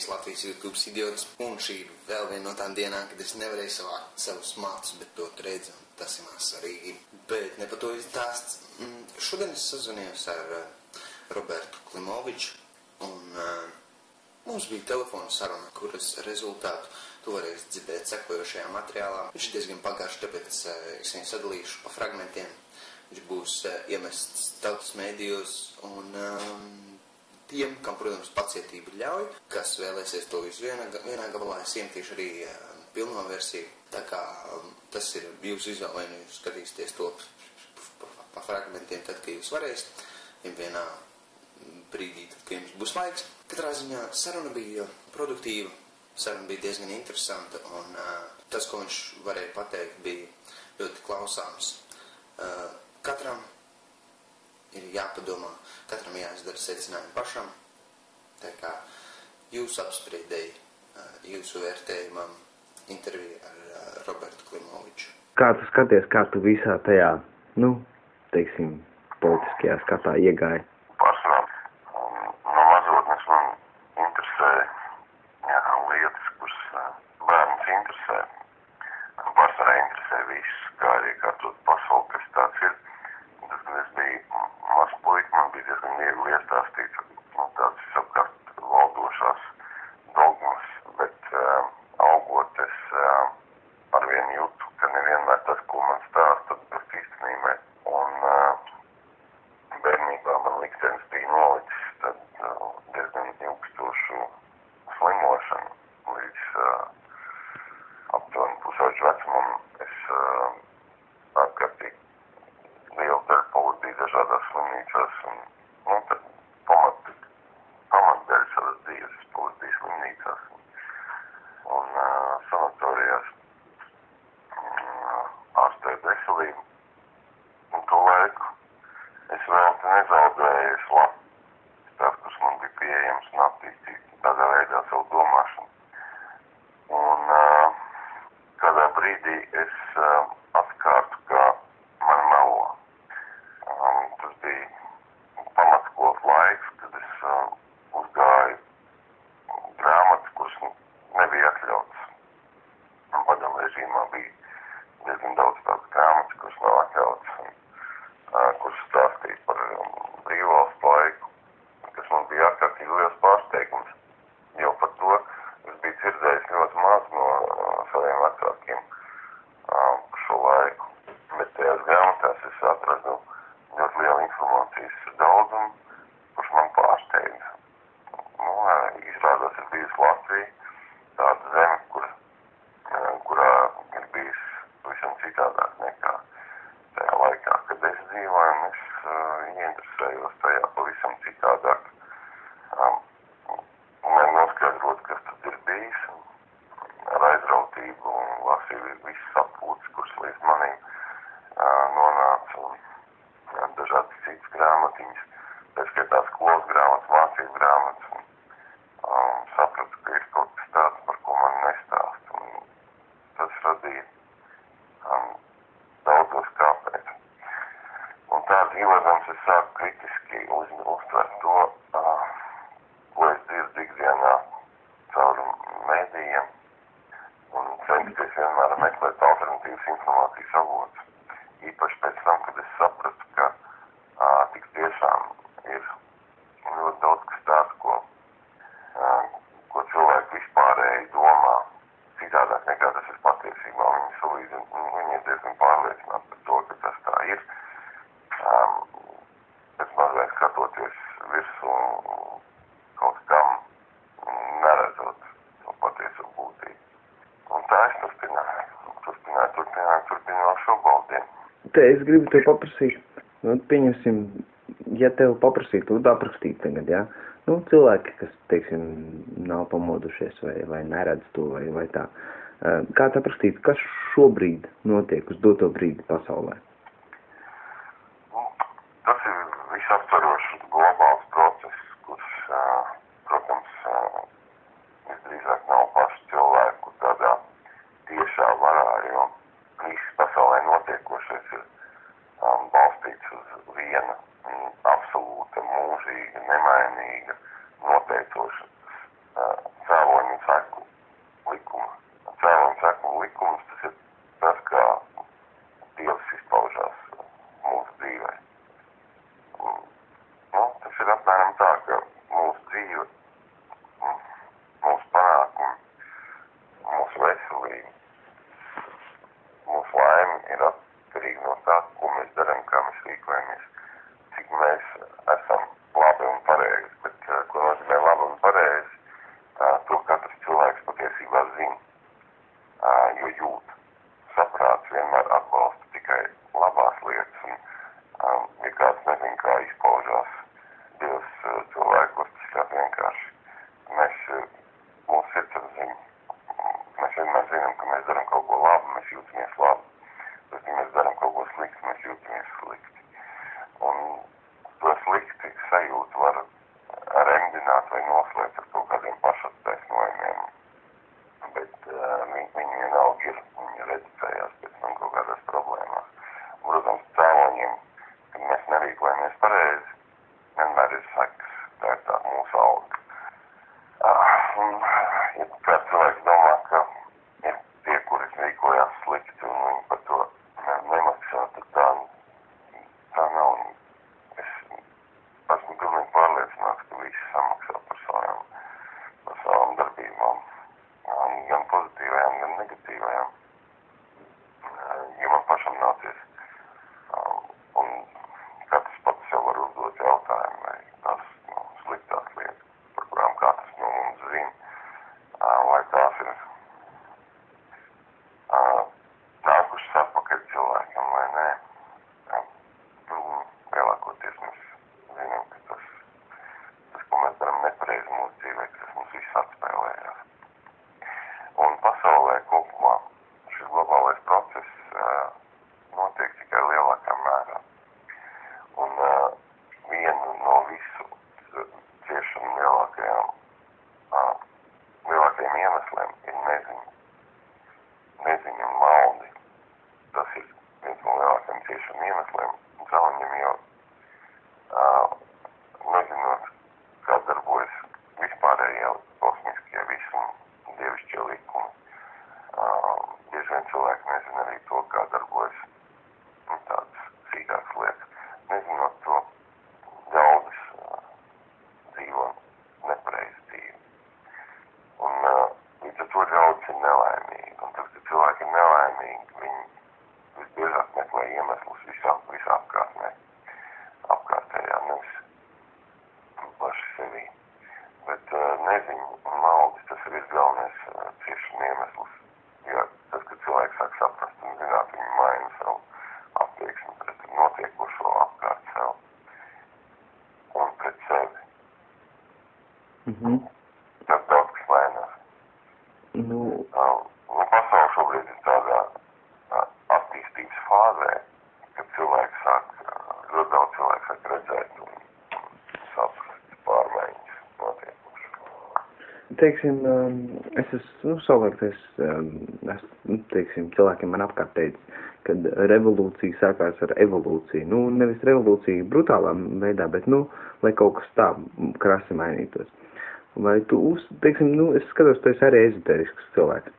bijis Latvijas YouTube idiots, un šī ir vēl viena no tām dienām, kad es nevarēju savākt savus matus, bet to redzu, un tas ir maz svarīgi. Bet ne par to izstāsts. Šodien es sazvanījos ar Robertu Klimoviču, un mums bija telefona saruna, kuras rezultātu tu varēsi dzirdēt sekojošajā materiālā. Viņš ir diezgan pagaršs, tāpēc es viņu sadalīšu pa fragmentiem. Viņš būs iemests tautas mēdījos, un tiem, kam, protams, pacietība ļauj, kas vēlēsies to visu vienā gabalā, es iemetīšu arī pilno versiju. Tā kā tas ir jūsu izvēle, vai jūs skatīsieties to pa fragmentiem, tad, kad jūs varēsiet, vienā brīdī, tad, kad jums būs laiks. Katrā ziņā saruna bija produktīva, saruna bija diezgan interesanta, un tas, ko viņš varēja pateikt, bija ļoti klausāms. Katram ir jāpadomā, katram jāizdara secinājumi pašam, tā kā jūsu apspriedēji, jūsu vērtējumam interviju ar Robertu Klimoviču. Kā tu skaties, kā tu visā tajā, teiksim, politiskajā skatā iegāji? Pārsvarā no mazotnes man interesē lietas, kuras bērns interesē. Pārsvarā interesē viss, kā arī kārtot pasauli, kas tāds ir. Tad, kad es biju mazs puika, man bija diezgan viegli iestāstīt tādas visapkārt valdošās dogmas, bet augot es arvien jūtu, ka nevienmēr tas, ko man stāsta, atbilst īstenībai. Un bērnībā man liktenis bija nolicis tad diezgan ilgstošu slimošanu. Līdz aptuveni pusauģu vecumam es ārkārtīgi lielu daļu pavadīju dažādās slimnīcās, un tad pamatdaļu savas dzīves es pavadīju slimnīcās un sanatorijās ārstēt veselību. Un to laiku es vēl nezaudēju tās, kuras man bija pieejams un attīstīt tādā veidā savu domāšanu. Un kādā brīdī es atkārtu, ka man melo. Tas bija pamatskolas laiks, kad es uzgāju grāmatas, kuras nebija atļautas. Padomu režīmā bija diezgan daudz tādas grāmatas, kuras nav atļautas, kuras stāstīja par brīvvalstu laiku, kas man bija ārkārtīgi liels pārsteigums. Jo par to es biju dzirdējis ļoti maz no saviem vecākiem par šo laiku. Bet tajās grāmatās es atradu ļoti lielu informācijas daudzumu, kurš man pārsteidza. Izrādās ir bijusi Latvija, tāda zeme, kurā ir bijis pavisam citādāk nekā tajā laikā, kad es dzīvoju, un es ieinteresējos tajā pavisam citādāk. Lai noskaidrot, kas tad ir bijis, ar aizrautību un lasīju visas atpūtas, kuras līdz manim nonāca, un dažādas citas grāmatiņas, tā skaitā skolas grāmatas, mācību grāmatas, un sapratu, ka ir kaut kas tāds, par ko man nestāst, un tas radīja daudzos kāpēc. Un tāds ievadams es sāku kritiski uztvert to, ko es dzirdu ikdienā caur mēdījiem, un censties vienmēr meklēt alternatīvas informācijas avotus. Īpaši pēc tam, kad es sapratu, ka tik tiešām ir ļoti daudz kas tāds, ko cilvēki vispārēji domā citādāk nekā tas ir patiesībā. Viņi ir diezgan pārliecināti par to, ka tas tā ir. Pēc mazliet skatoties virsū kaut kam, neredzot to patieso būtību. Un tā es turpināju vēl šobrīd. Te es gribu tev paprasīt, pieņemsim, ja tev paprasīt, tu aprakstīt tagad, jā? Cilvēki, kas, teiksim, nav pamodušies vai neredz to vai tā. Kā tu aprakstīt, kas šobrīd notiek uz doto brīdi pasaulē? Tas ir visaptvarošs globāls process, kurš, protams, visdrīzāk nav paši cilvēku tādā tiešā varā, jo viss pasaulē notiekošais ir balstīts uz viena absolūta, mūžīga, nemainīga, noteicoša nezina, jo jūt. Saprāts vienmēr atbalsta tikai labās lietas, un ja kāds nezin, kā izpaužās divas cilvēkos, tas ļoti vienkārši. Mūsu sirdsapziņa, mēs vienmēr zinām, ka mēs darām kaut ko labu, mēs jūtamies labi. Bet, ja mēs darām kaut ko slikti, mēs jūtamies slikti. Un to slikti sajūtu var remdināt vai noslēpt ar kaut kādiem pašattaisnojumiem. Bet viņi vienalga ir, viņi reducējās pēc tam kaut kādās problēmās. Un, protams, cēloņiem, kad mēs nerīkojamies pareizi, vienmēr ir sekas. Tā ir tā mūsu alga. Un, ja kāds cilvēks domā, ka ir tie, kuri rīkojās slikti un viņi par to nemaksā, tad tā nav. Es esmu pilnīgi pārliecināts, ka visi samaksā par savām darbībām, gan pozitīvajām, gan negatīvajām, ja man pašam nācies. Un katrs pats sev var uzdot jautājumu, vai tās sliktās lietas, par kurām katrs no mums zina, vai tās ir nākušas atpakaļ cilvēkam vai nē. Lielākoties mēs zinām, ka tas, ko mēs darām nepareizi mūsu dzīvē, ka tas mums viss atspēlējās. Un pasaulē kopumā šis globālais process notiek tikai lielākā mērā. Un viena no visu ciešanu lielākajiem iemesliem ir neziņa. Neziņa un maldi. Tas ir viens no lielākajiem ciešanu iemesliem. Cēloņiem jau nezinot, kā darbojas vispārējie kosmiskie visumi, dievišķie likumi. Bieži vien cilvēki nezina arī to, kā darbojas tādas sīkākas lietas. Nezinot to, ļaudis dzīvo nepareizi dzīvi. Un līdz ar to ļaudis ir nelaimīgi. Un tad, kad cilvēki ir nelaimīgi, viņi visbiežāk meklē iemeslus apkārtējā, nevis paši sevī. Bet neziņa un maldis, tas ir galvenais ciešanu iemesls. Jo tas, kad cilvēks sāk saprast un zināt, viņi maina savu attieksmi pret notiekošo apkārt sev un pret sevi. Tad daudz kas mainās. Pasaule šobrīd ir tādā attīstības fāzē, kad cilvēki ļoti daudz cilvēku sāk redzēt un saprast pārmaiņas notiekošo. Teiksim, es esmu cilvēkiem man apkārt teicis, kad revolūcija sākās ar evolūciju. Nevis revolūcija brutālā veidā, bet, lai kaut kas tā krasi mainītos. Vai tu, es skatos, tu esi arī ezoterisks cilvēks.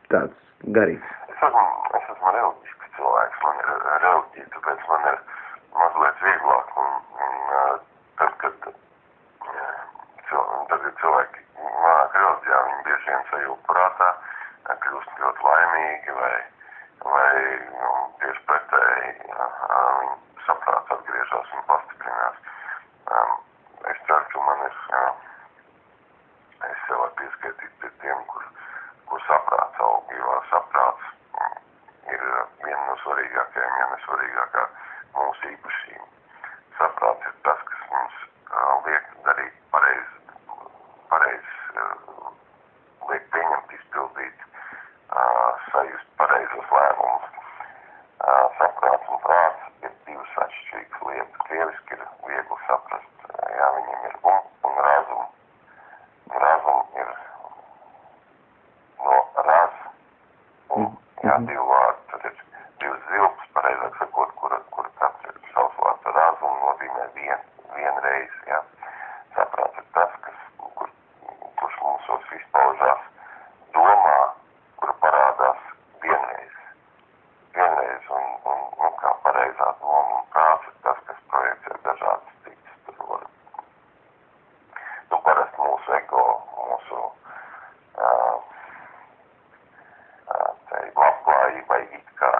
Tāds garīgs. Es esmu reliģisks cilvēks. Man ir reliģija, tāpēc man ir mazliet vieglāk. Tad, kad cilvēki nāk reliģijā, viņi bieži vien sajūta prātā, kļūst ļoti laimīgi vai tieši pretēji, viņi saprāts atgriežas un pastiprinās. Es ceru, ka man ir, es sev varu pieskaitīt pie tiem, kur saprāts aug, jo saprāts ir viena no svarīgākajām, ja ne svarīgākā mūsu īpašība. Saprāts ir tas, kas mums liek darīt pareizi, liek pieņemt, izpildīt, sajust pareizos lēmumus. Saprāts un prāts ir divas atšķirīgas lietas. Krieviski ir viegli saprast, viņiem ir un razum. Razum ir no raz. Divi vārdi, tad ir divas zilpas, pareizāk sakot, kura kāds ir savs vārds. Razum nozīmē vienreiz, Saprāts ir tas, kurš mūsos izpaužās domā, kura parādās vienreiz un kā pareizā doma un prāts ir tas, kas projicē dažādas citas. Tur var, parasti mūsu ego, mūsu labklājībai it kā,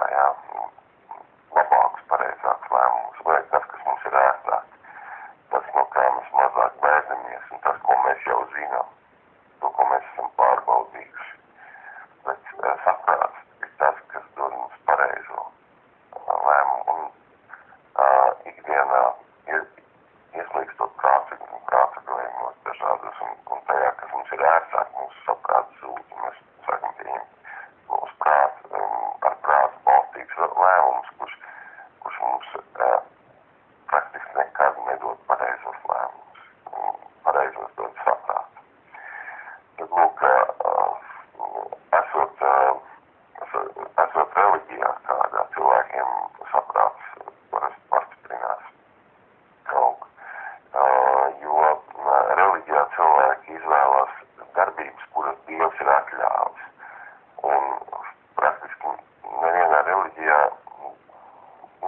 labākus, pareizākus lēmumus, vai tas, kas mums ir ērtāk. saprāts ir tas, kas dod mums pareizo lēmumu. Un ikdienā ieslīgstot prātagojumos dažādos un tajā, kas mums ir ērtāk, mūsu saprāts zūd, un mēs sākam pieņemt mūsu prātu, ar prātu balstīts lēmums, kurš mums praktiski nekad nedod pareizos lēmumus, pareizos dod saprātu. Tad, lūk, esot reliģijā kādā, cilvēkiem saprāts pastiprinās kaut. Jo reliģijā cilvēki izvēlās darbības, kuras Dievs ir atļāvis. Un praktiski nevienā reliģijā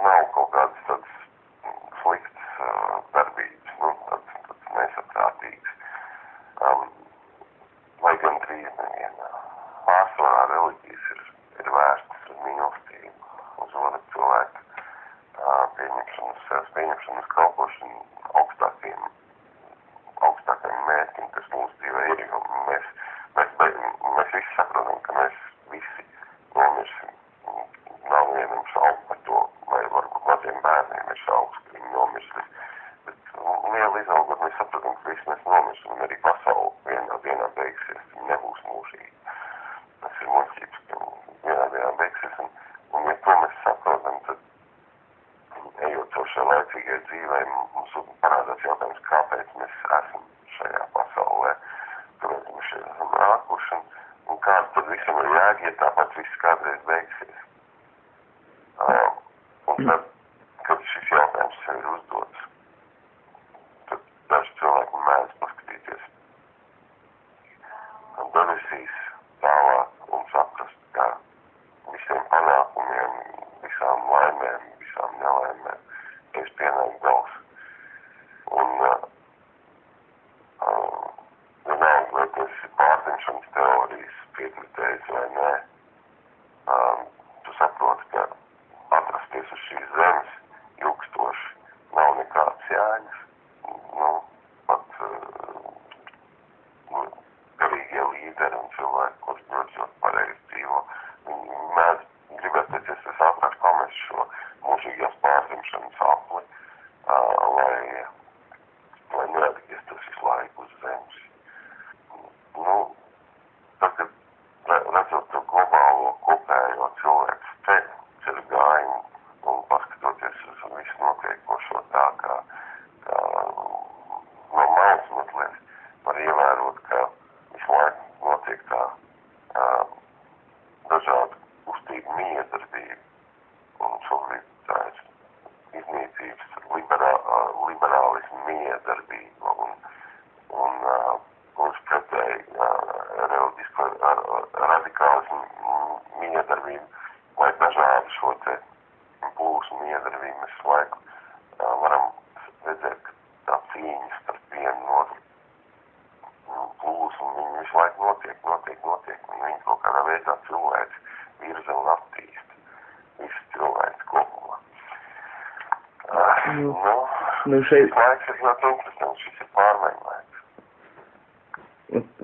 nav kaut kādas tādas sliktas darbības, tādas nesaprātīgas. Lai gan drīz nevienā. Pārsvarā reliģijas ir vērstas uz mīlestību, uz otru cilvēku pieņemšanu, sevis pieņemšanu, uz kalpošanu augstākajiem mērķim, kas mūsu dzīvē ir, jo mēs visi saprotam, ka mēs visi nomirsim. Nav vienam šaubu par to, vai varbūt maziem bērniem ir šaubas, ka viņi nomirsis. Bet liela izaugot mēs saprotam, ka visi mēs nomirsim, un arī pasauli vienā dienā beigsies, nebūs mūžīgi. Tas ir muļķības, ka vienā dienā beigsies, un ja to mēs saprotam, tad ejot caur šai laicīgai dzīvei, mums parādās jautājums, kāpēc mēs esam šajā pasaulē, kāpēc mēs šeit esam nākuši, un kāds tad visam ir jēga, ja tāpat viss kādreiz beigsies. Un tad, kad šis jautājums sev ir uzdots, tad daži cilvēki mēdz paskatīties debesīs tālāk un saprast, ka visiem panākumiem, visām laimēm, visām nelaimēm es pienāk gals. Un vienalga, vai tas ir pārdzimšanas teorijas piekritējis vai nē, tu saproti, ka atrasties uz šīs zemes ilgstoši nav nekāds jēgas. Pat garīgie līderi un cilvēki, kurš ļoti pareizi dzīvo, viņi mēdz gribēt pēc iespējas ātrāk pamest šo mūžīgās pārdzimšanas apli, lai neatgrieztos visu laiku uz zemes. Tagad, redzot to globālo kopējo cilvēku ceļu gājumu un paskatoties uz visu notiekošo tā, kā no malas mazliet var ievērot, ka visu laiku notiek tā dažādu kustību miedarbība. Un šobrīd tā ir iznīcības liberālismu miedarbība un uz pretēji reliģisko radikālismu miedarbību, lai dažādu šo te plūsmu miedarbību mēs visu laiku varam redzēt, ka tā cīņas starp vienu un otru plūsmu, viņi visu laiku notiek, un viņi kaut kādā veidā cilvēks virza un attīsta visu cilvēks kopumā. Šis laiks ir ļoti interesants, šis ir pārmaiņu laiks.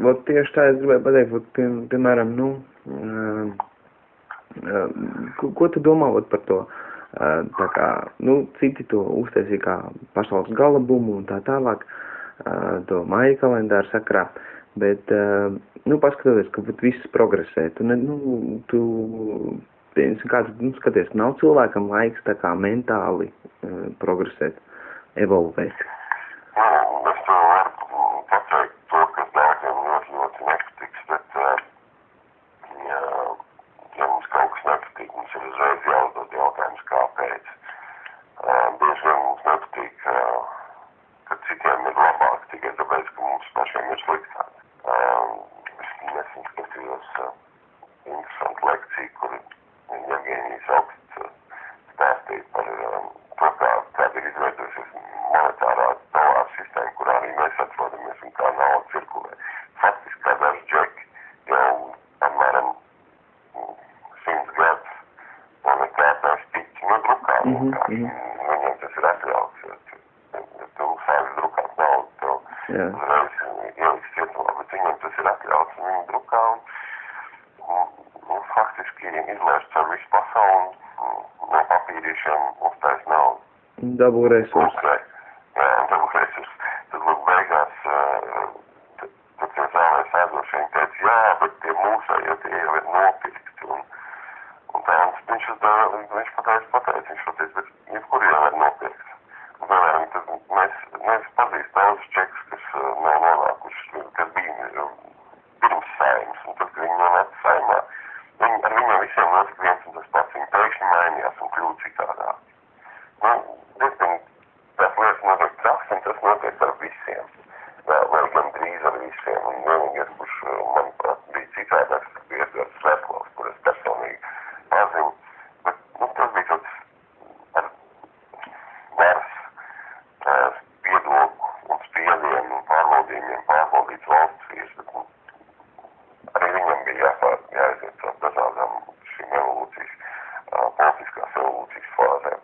Vot tieši tā es gribēju pateikt, piemēram, ko tu domā par to? Tā kā, citi to uztaisīja kā pasaules galabumu un tā tālāk, to maija kalendāru sakrā, bet, paskatoties, ka viss progresē, skaties, nav cilvēkam laiks tā kā mentāli progresēt, evolvēt. Es to varu pateikt to, kas daudziem ļoti nepatiks, bet ja mums kaut kas nepatīk, mums ir uzreiz jāuzdod jautājums, kāpēc. Bieži vien mums nepatīk, ka citiem ir labāk tikai tāpēc, ka mums pašiem ir sliktāk. Es nesen skatījos interesantu lekciju, kur Jevgenijs Augsts stāstīja par to, kāda ir izveidojusies monetārā dolāra sistēma, kurā arī mēs atrodamies un kā nauda cirkulē. Faktiski, kā daži džeki jau apmēram 100 gadus monetārās piķi drukā. Viņiem tas ir atļauts, ja tu sāks drukāt naudu, tev uzreiz ieliks cietumā, bet viņiem tas ir atļauts un viņi drukā un izlaiž caur visu pasauli, no papīriešiem uztais naudu. Dabū resursi. Jā, un dabū resursi. Tad, lūk, beigās, tad tie zālē sēdošie, viņi teica, jā, bet tie mūsējie, tie jau ir nopirkti. Un tā, viņš pateica, viņš pateica, bet jebkur jau ir nopirkts. Un, piemēram, tad mēs pazīst daudz čekus, kas nav nonākuši, kas bija pirms saimas, un tad, kad viņi nonāk saimā, ar viņiem visiem notika viens un tas pats, viņi pēkšņi mainījās un kļūst citādā. Diezgan tās lietas notiek traks, un tas notiek ar visiem, vēl gan drīz ar visiem, un vienīgais, kurš, manuprāt, bija citādāks, tas bija Edgards Svetlovs, kur es personīgi pazinu, bet, tas bija tāds ar varas spiedlogu un spiedienu un pārbaudījumiem pārbaudīts valsts vīrs, bet arī viņam bija jāaiziet caur dažādām šīm evolūcijas, politiskās evolūcijas fāzēm.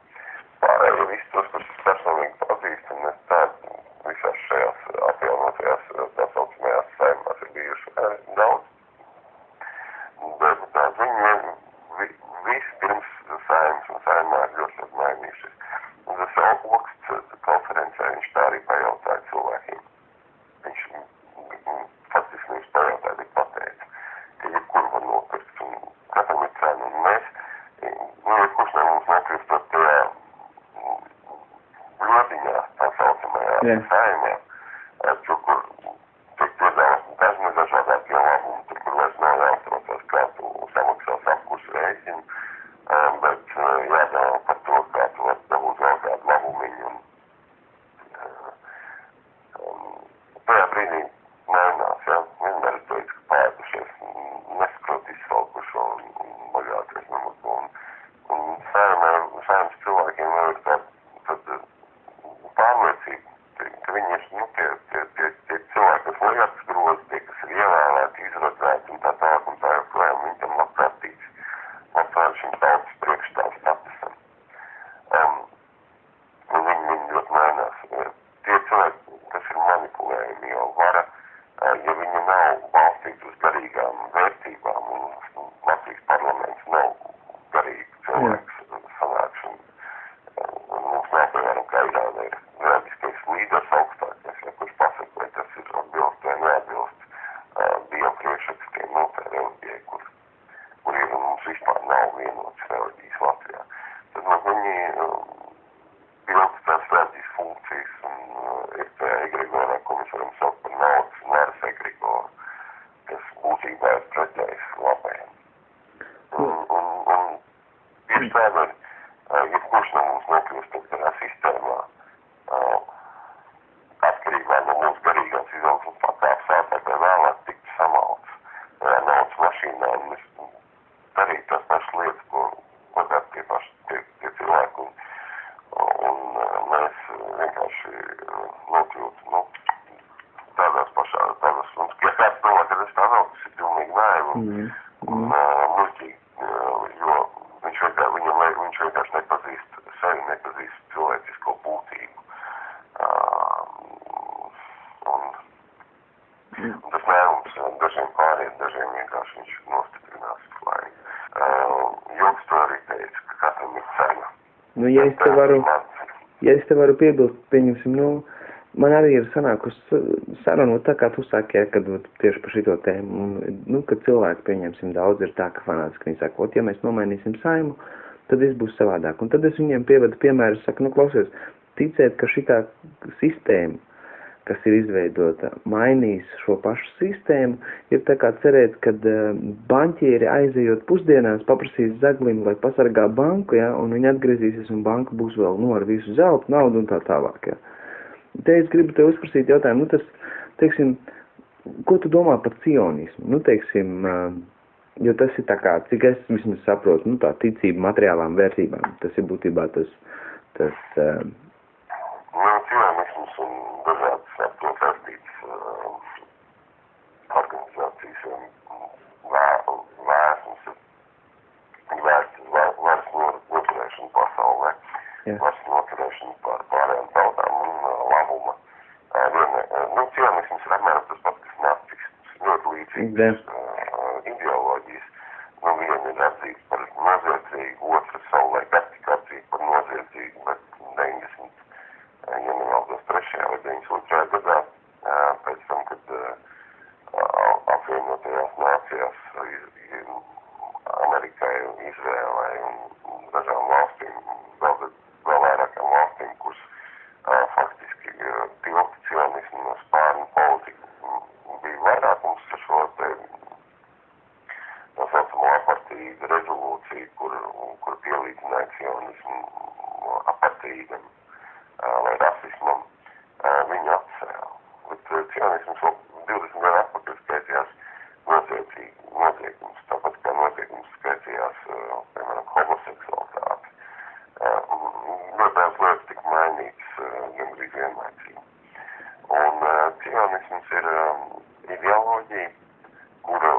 Pārējie visi tos, kurus es personīgi pazīstu, un es tādu visās šajās apjaunotajās, tā saucamajās saimās ir bijuši daudz. Bet viņi visi pirms saimas un saimā ir ļoti mainījušies. Un tas augsts konferencē viņš tā arī pajautāja cilvēkiem. Viņš faktiski viņš pajautāja, bet pateica, ka jebkur var nopirkt un katram ir cena. Un mēs, jebkurš no mums nokļūstot tajā ļodiņā, tā saucamajā saimā, tur, kur tiek piedāvās dažādākie labumi, tur, kur vairs nav jāuztraucās, kā tu samaksās apkurs rēķinu, bet jādomā par to, kā tu var dabūt vēl kādu labumiņu. Tajā brīdī mainās, ja? Vienmēr es teicu, ka pārdušies, nesakrot izsalkušo un bagāties nemaz. Un saimas cilvēkiem vēl ir tāda pārliecība, ka viņi ir, tie cilvēki, kas lietas grozi, tie, kas ir ievēlēti, izradzēti un tā joprojām, viņi tam labprātīgs, šim tautas priekšstāv statusam. Un viņi ļoti mainās. Tie cilvēki, kas ir manipulējumi, jo vara, ja viņi nav balstīti uz garīgām vērtībām, un Latvijas parlaments nav garīgi cilvēks sanākšana. Mums nav, piemēram, kā Irāna ir reliģiskais līderis augstākais, kurš pasaka, vai tas ir atbilst vai neatbilst Dieva priekšrakstiem, tā reliģijai, kur ir mums vispār nav vienotas reliģijas Latvijā. Tad viņi pilda tās reliģijas funkcijas un ir tajā egregorā, ko mēs varam saukt par naudas un varas egregoru, kas būtībā ir pretējs labajam. Un tieši tādēļ, jebkurš no mums nokļūstot tajā sistēmā, atkarībā no mūsu garīgās izaugsmes pakāpes ātrāk vai vēlāk tiktu samalts naudas mašīnā, un mēs darītu tās pašas lietas, ko dara tie cilvēki, un mēs vienkārši nokļūtu, tādās, un ja kāds domā, ka es tā nav, tas ir pilnīgi naivi un muļķīgi, jo viņš vienkārši nepazīst sevi, nepazīst cilvēcisko būtību. Un tas nēmums dažiem pāriet, dažiem vienkārši viņš nostiprinās uz laiku. Joks to arī teica, ka katram ir cena. Ja es te varu piebilst, pieņemsim, man arī ir sanākusi saruna, tā kā tu saki, kad tieši par šito tēmu, kad cilvēki, pieņemsim, daudz ir tā, ka fanātiski viņi saka, ja mēs nomainīsim saimu, tad viss būs savādāk. Un tad es viņiem pievedu piemēru, saku, klausies, ticēt, ka šitā sistēma, kas ir izveidota, mainīs šo pašu sistēmu, ir tā kā cerēt, kad banķieri aizejot pusdienās paprasīs Zaglim, lai pasargā banku, ja, un viņi atgriezīsies un banka būs vēl ar visu zeltu, naudu un tā tālāk. Ja. Te es gribu tev uzprasīt jautājumu, tas, teiksim, ko tu domā par cionismu? Teiksim, jo tas ir tā kā, cik es vismaz saprotu, tā ticība materiālām vērtībām, tas ir būtībā tas cionisms un dažādas ar to saistītas organizācijas un vēsmas ir varas noturēšanu pasaulē, varas noturēšanu pārējām tautām un labuma. Cionisms ir apmēram tas pats, kas nacisms, ļoti līdzīgas ideoloģijas, viena ir atzīta par noziedzīgu, otra savulaik tika atzīta par noziedzīgu, bet 90, ja nemaldos 3. vai 92. gadā, pēc tam, kad apvienotajās nācijās Amerikai, Izrēlai un dažām valstīm, vēl vairākām valstīm, kuras faktiski tilpta cionismu no spārnu politiku, bija vairākums ar šo te no saucamo apartīdu rezolūciju, kur pielīdzināja cionismu apartīdam vai rasismam, viņi atcēla. Bet cionisms 20 gadu atpakaļ skaitījās noziegums, tāpat kā noziegums skaitījās, piemēram, homoseksualitāte. Ļoti daudz lietas tika mainītas gandrīz vienlaicīgi. Un cionisms ir ideoloģija, kura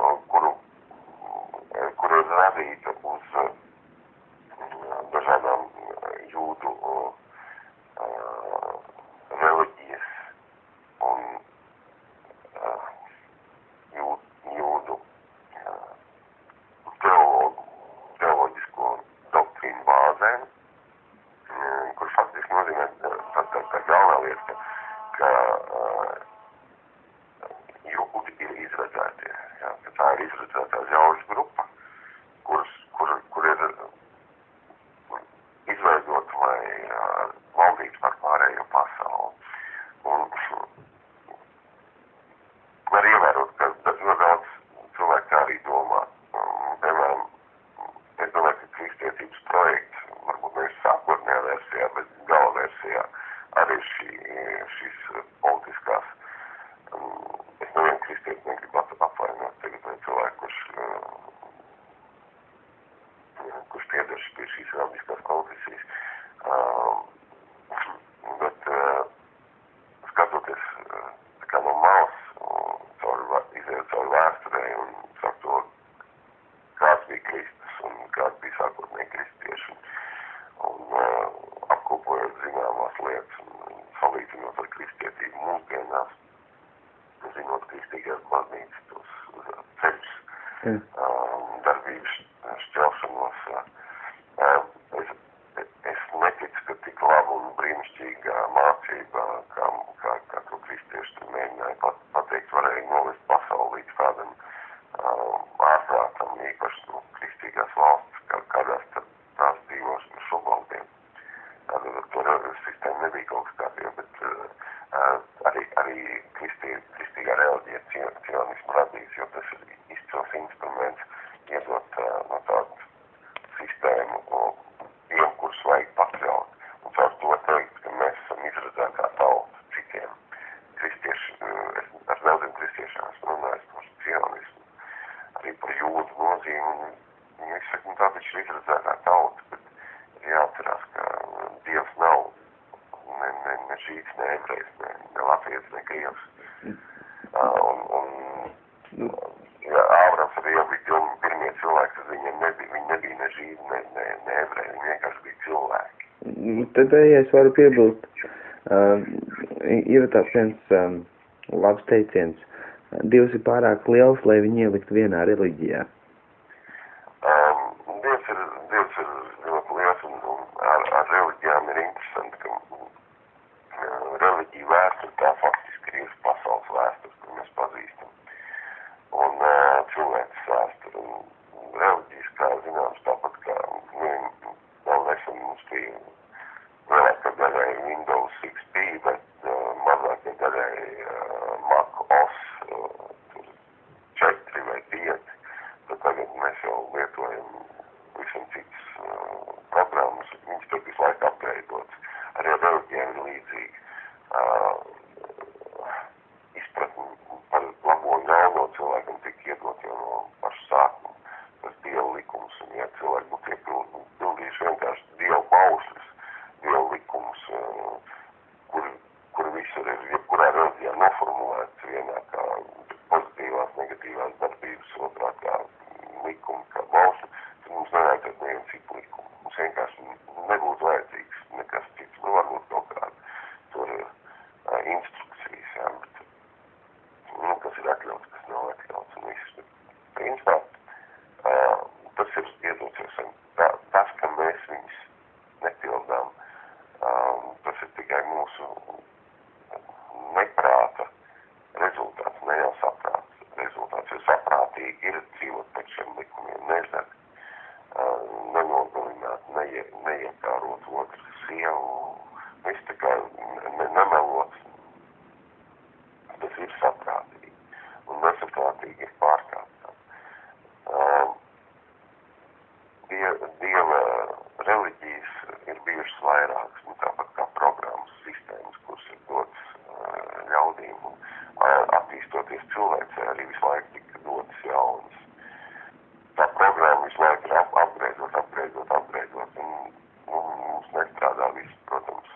ir radīta uz dažādām jūdu reliģijas un jūdu teoloģisko doktrīnu bāzēm, kur faktiski nozīmē tā galvenā lieta, ka jūdi ir izredzētie, ka tā ir izredzētā ļaužu grupa, kur ir izveidota, lai valdītu par pārējo pasauli. Un var ievērot, ka ļoti daudz cilvēku tā arī domā. Piemēram, es domāju, ka kristietības projekts, varbūt nevis sākotnējā versijā, bet gala versijā, arī šīs politiskās. Es nevienu kristieti negribu apvainot tagad vai cilvēku, kurš piedars pie šīs reliģiskās konfesijas. Bet skatoties tā kā no malas, izējot caur vēsturei un caur to, kāds bija Kristus un kāds bija sākotnēji kristieši. Un apkopojot zināmās lietas un salīdzinot ar kristietību mūsdienās, zinot kristīgās baznīcas tos ceļus, darbības šķelšanos. Es neticu, ka tik laba un brīnišķīga mācība, kā to kristieši tur mēģināja pateikt, varēja novest pasauli līdz kādam ārprātam, īpaši no kristīgās valsts, kādās tās dzīvos šobrīd. Tātad ar to sistēmu nebija kaut kas kārtībā, bet arī kristīgā reliģija cionismu radīs, jo tas ir izcils instruments iedot no tādu sistēmu, kurus vajag pakļaut. Un caur to teikt, ka mēs esam izredzētā tauta citiem. Kristieši, es ar daudziem kristiešiem esmu runājis par cionismu, arī par jūdu nozīmi. Viņi saka, tā taču ir izredzētā tauta, bet jāatcerās, ka Dievs nav ne žīds, ne ebrejs, ne latvietis, ne krievs. Ābrams ar Dievu bija pirmie cilvēki, tad viņiem nebija ne žīdi, ne ebreji, viņi vienkārši bija cilvēki. Tad, ja es varu piebilst, ir tāds viens labs teiciens, Dievs ir pārāk liels, lai viņu ielikt vienā reliģijā. Dievs ir ļoti liels un ar reliģijām ir interesanti, ka reliģija vēsture tā faktiski ir pasaules vēsture, kur mēs pazīstam. Un cilvēks vēsture un reliģijas, kā zināms, tāpat kā nav nesen mums bija lielākā daļai Windows XP, bet mazākā daļai Mac OS 4 vai 5, bet tagad mēs jau lietojam visam citas programmas, viņas tur visu laiku upgradeotas. Arī ar reliģijām ir līdzīgi. Izpratni par labo un ļauno cilvēkam tika iedot jau no paša sākuma. Tas Dieva likums, un ja cilvēki būtu iepildījuši vienkārši Dieva paušļus, Dieva likums, kur visur ir, jebkurā reliģijā noformulēts vienā kā pozitīvās, negatīvās darbības, otrā kā likuma, kā paušļi, tad mums nevajadzētu nevienu citu likumu. Mums vienkārši nebūtu vajadzīgs nekas cits, varbūt kaut kāda tur instrukcijas, jā, bet kas ir atļauts, kas nav atļauts un viss. Bet, principā, otru sievu, viss tā kā nemelots. Tas ir saprātīgi, un nesaprātīgi ir pārkāpts. Dieva reliģijas ir bijušas vairākas, tāpat kā programmas sistēmas, kuras ir dotas ļaudīm, un attīstoties cilvēcē arī visu laiku tika dotas jaunas. Tā programma visu laiku ir upgradeot, un mums nestrādā viss, protams,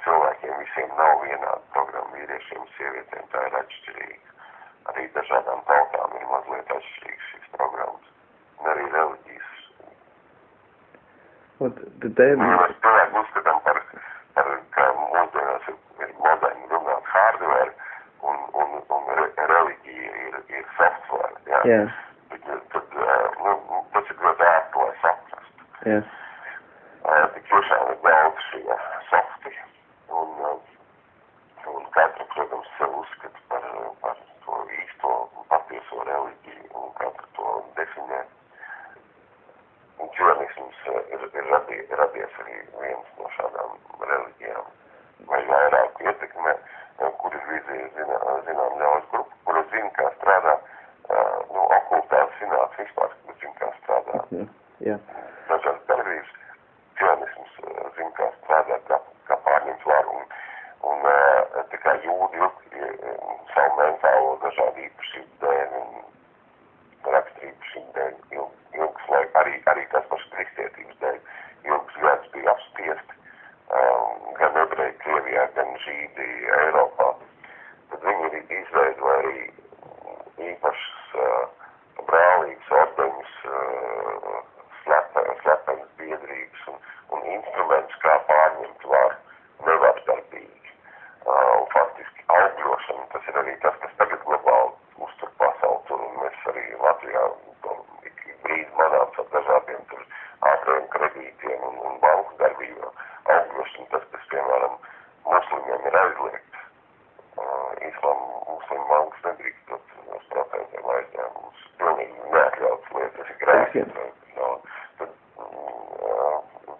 cilvēkiem visiem nav vienāda programma, vīriešiem un sievietēm tā ir atšķirīga. Arī dažādām tautām ir mazliet atšķirīgas šīs programmas, un arī reliģijas. Mēs cilvēki uzskatām par ka mūsdienās ir moderni runāt hardware, un reliģija ir software, jā. Yeah. Tad, tas ir ļoti ērti, lai saprastu. Yeah. Tik tiešām ir daudz šie softi, un katru, protams, sev uzskata par to īsto patieso reliģiju, un katru to definē. Un ķionisms ir radies arī viens no šādām reliģijām, vai vairāk ietekmē, kur ir vizija zinām ļaudis grupu, kur zina, kā strādā, okultās zinātnes vispār, kur zina, kā strādā. Yeah. Dažādas darbības, ķionisms zina, kā strādā, kā pārņemt varu, un tā kā jūdi savu mentālo dažādu īpašību dēļ un raksturīpašību dēļ ilgas laika, arī tas pašas kristietības dēļ ilgas gadus bija apspiesti, gan ebreji Krievijā, gan žīdi Eiropā. Tad viņi arī izveidoja arī īpašas brālības ordeņus, slepenas biedrības un instrumentus, kā pārņemt varu nevardarbīgi. Un faktiski augļošana, tas ir arī tas, kas tagad globāli uztur pasauli tur, un mēs arī Latvijā brīdi manām ar dažādiem tur ātriem kredītiem un banku darbībām. Augļošana, tas, kas, piemēram, muslimiem ir aizliegts. Muslimu bankas nedrīkst dot uz procentiem aizņēmumus. Pilnīgi neatļauts lietas, tas ir grēks. Tad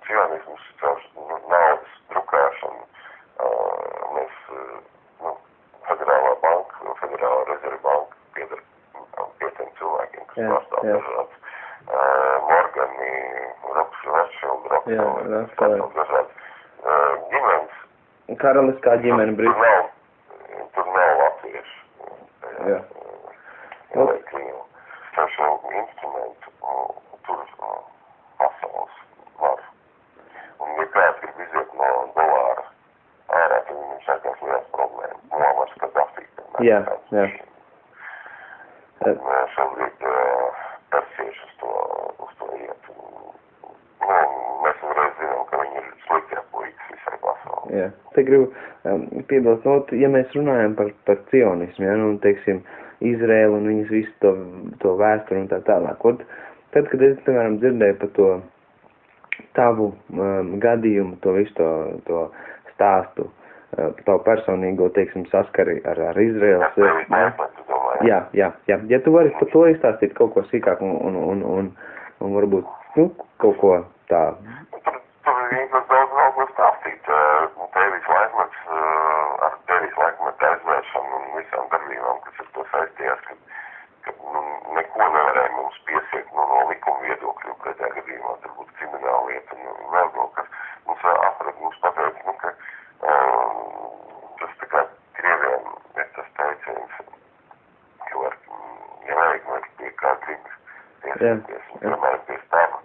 cionisms caur naudas drukāšanu mēs, Federālā rezerva banka pieder 5 cilvēkiem, kas pārstāv dažādas Morgani, Rothschild, dažādas ģimenes. Karaliskā ģimene Britu. Tur nav latviešu. Jā. Vai Krievu. Šo instrumentu tur pasaules var. Un, ja kāds grib iziet no dolāra ārā, tad viņam sākās liels problēmas. Muamars Kadafī. Jā. Šobrīd persieši uz to iet. Mēs uzreiz zinām, ka viņi ir sliktie puikas visai pasaulē. Jā. Te gribu piebilst, ja mēs runājam par cionismu, ja, un, teiksim, Izraēlu un viņas visu to vēsturi un tā tālāk. Tad, kad es, piemēram, dzirdēju par to tavu gadījumu, to visu to stāstu, par tavu personīgo, teiksim, saskari ar Izraēlas. Jā. Ja tu vari par to izstāstīt kaut ko sīkāk un varbūt, kaut ko tā. Tur ir daudz vēl ko stāstīt. Tēvis laikmets, ar Tēvis laikmeta aizvēršanu un visām darbībām, kas ar to saistījās, kad neko nevarēja mums piesiekt no likuma viedokļu, pretējā gadījumā tur būtu krimināla lieta un vēl kaut kas. Mums pateica, ka tas tā kā Krievijām ir tas teiciens, ka var, ja vajag, var pie kā grib piesieties, un piemēram pie stava,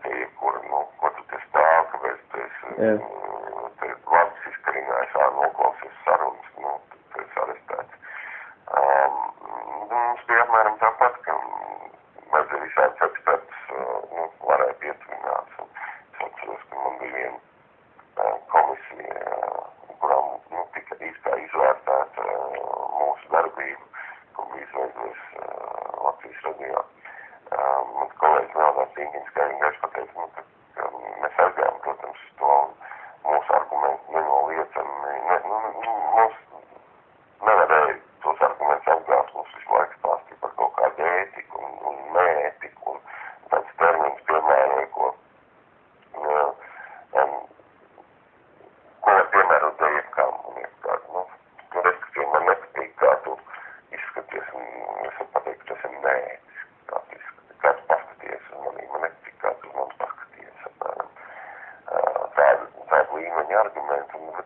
pie jebkura, ko tu te stāv, kāpēc tu esi vārds izkarinājis, noklausies sarunas, tu esi arestēts. Mums bija apmēram tāpat, ka vajadzēja visāds eksperts, varēja pietuvināt. Es atceros, ka man bija viena komisija, kurām tika īstā izvērtēta mūsu darbību, ko bija izveidojis Latvijas radio. Mans kolēģis Melnārs Ingiņš, kā viņa gaiši pateica, ka mēs aizgājām, protams, to mūsu argumentu nenoliedzami. Mums nevarēja tos argumentus apgāst, mums visu laiku stāstīja par kaut kādu ētiku un neētiku un tāds termins piemēroja, ko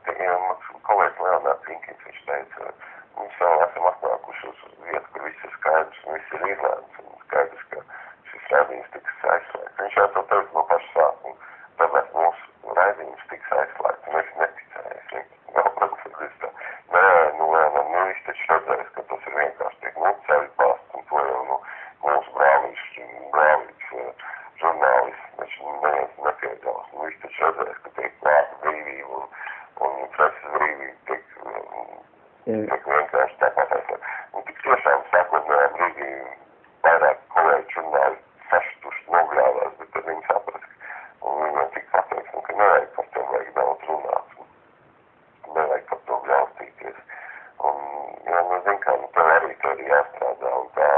bet mans kolēģis Leonārds Inkins, viņš teica, mēs jau esam atnākuši uz vietu, kur viss ir skaidrs un viss ir izlēmts un skaidrs, ka šis raidījums tiks aizslēgts. Viņš jau to teica no paša sākuma, tāpēc mūsu raidījums tiks aizslēgts un es neticēju. Vēl, protams, es tā, nē, viņš taču redzējis, ka tas ir vienkārši tiek ceļu pasts un to jau mūsu brālīgs žurnālists, viņš neviens nepiedalās. Viņš taču redzējis, ka tiek klāta brīvība un preses brīvība tiek vienkārši tāpat aizslēgta. Un tik tiešām sākotnējā brīdī vairāk kolēģi žurnālisti saštuši nogrāvās, bet tad viņi saprast, un viņiem tik pateiks, ka nevajag par to vajag daudz runāt, nevajag par to bļaustīties. Un, zin kā, tev arī tur ir jāstrādā, un tā,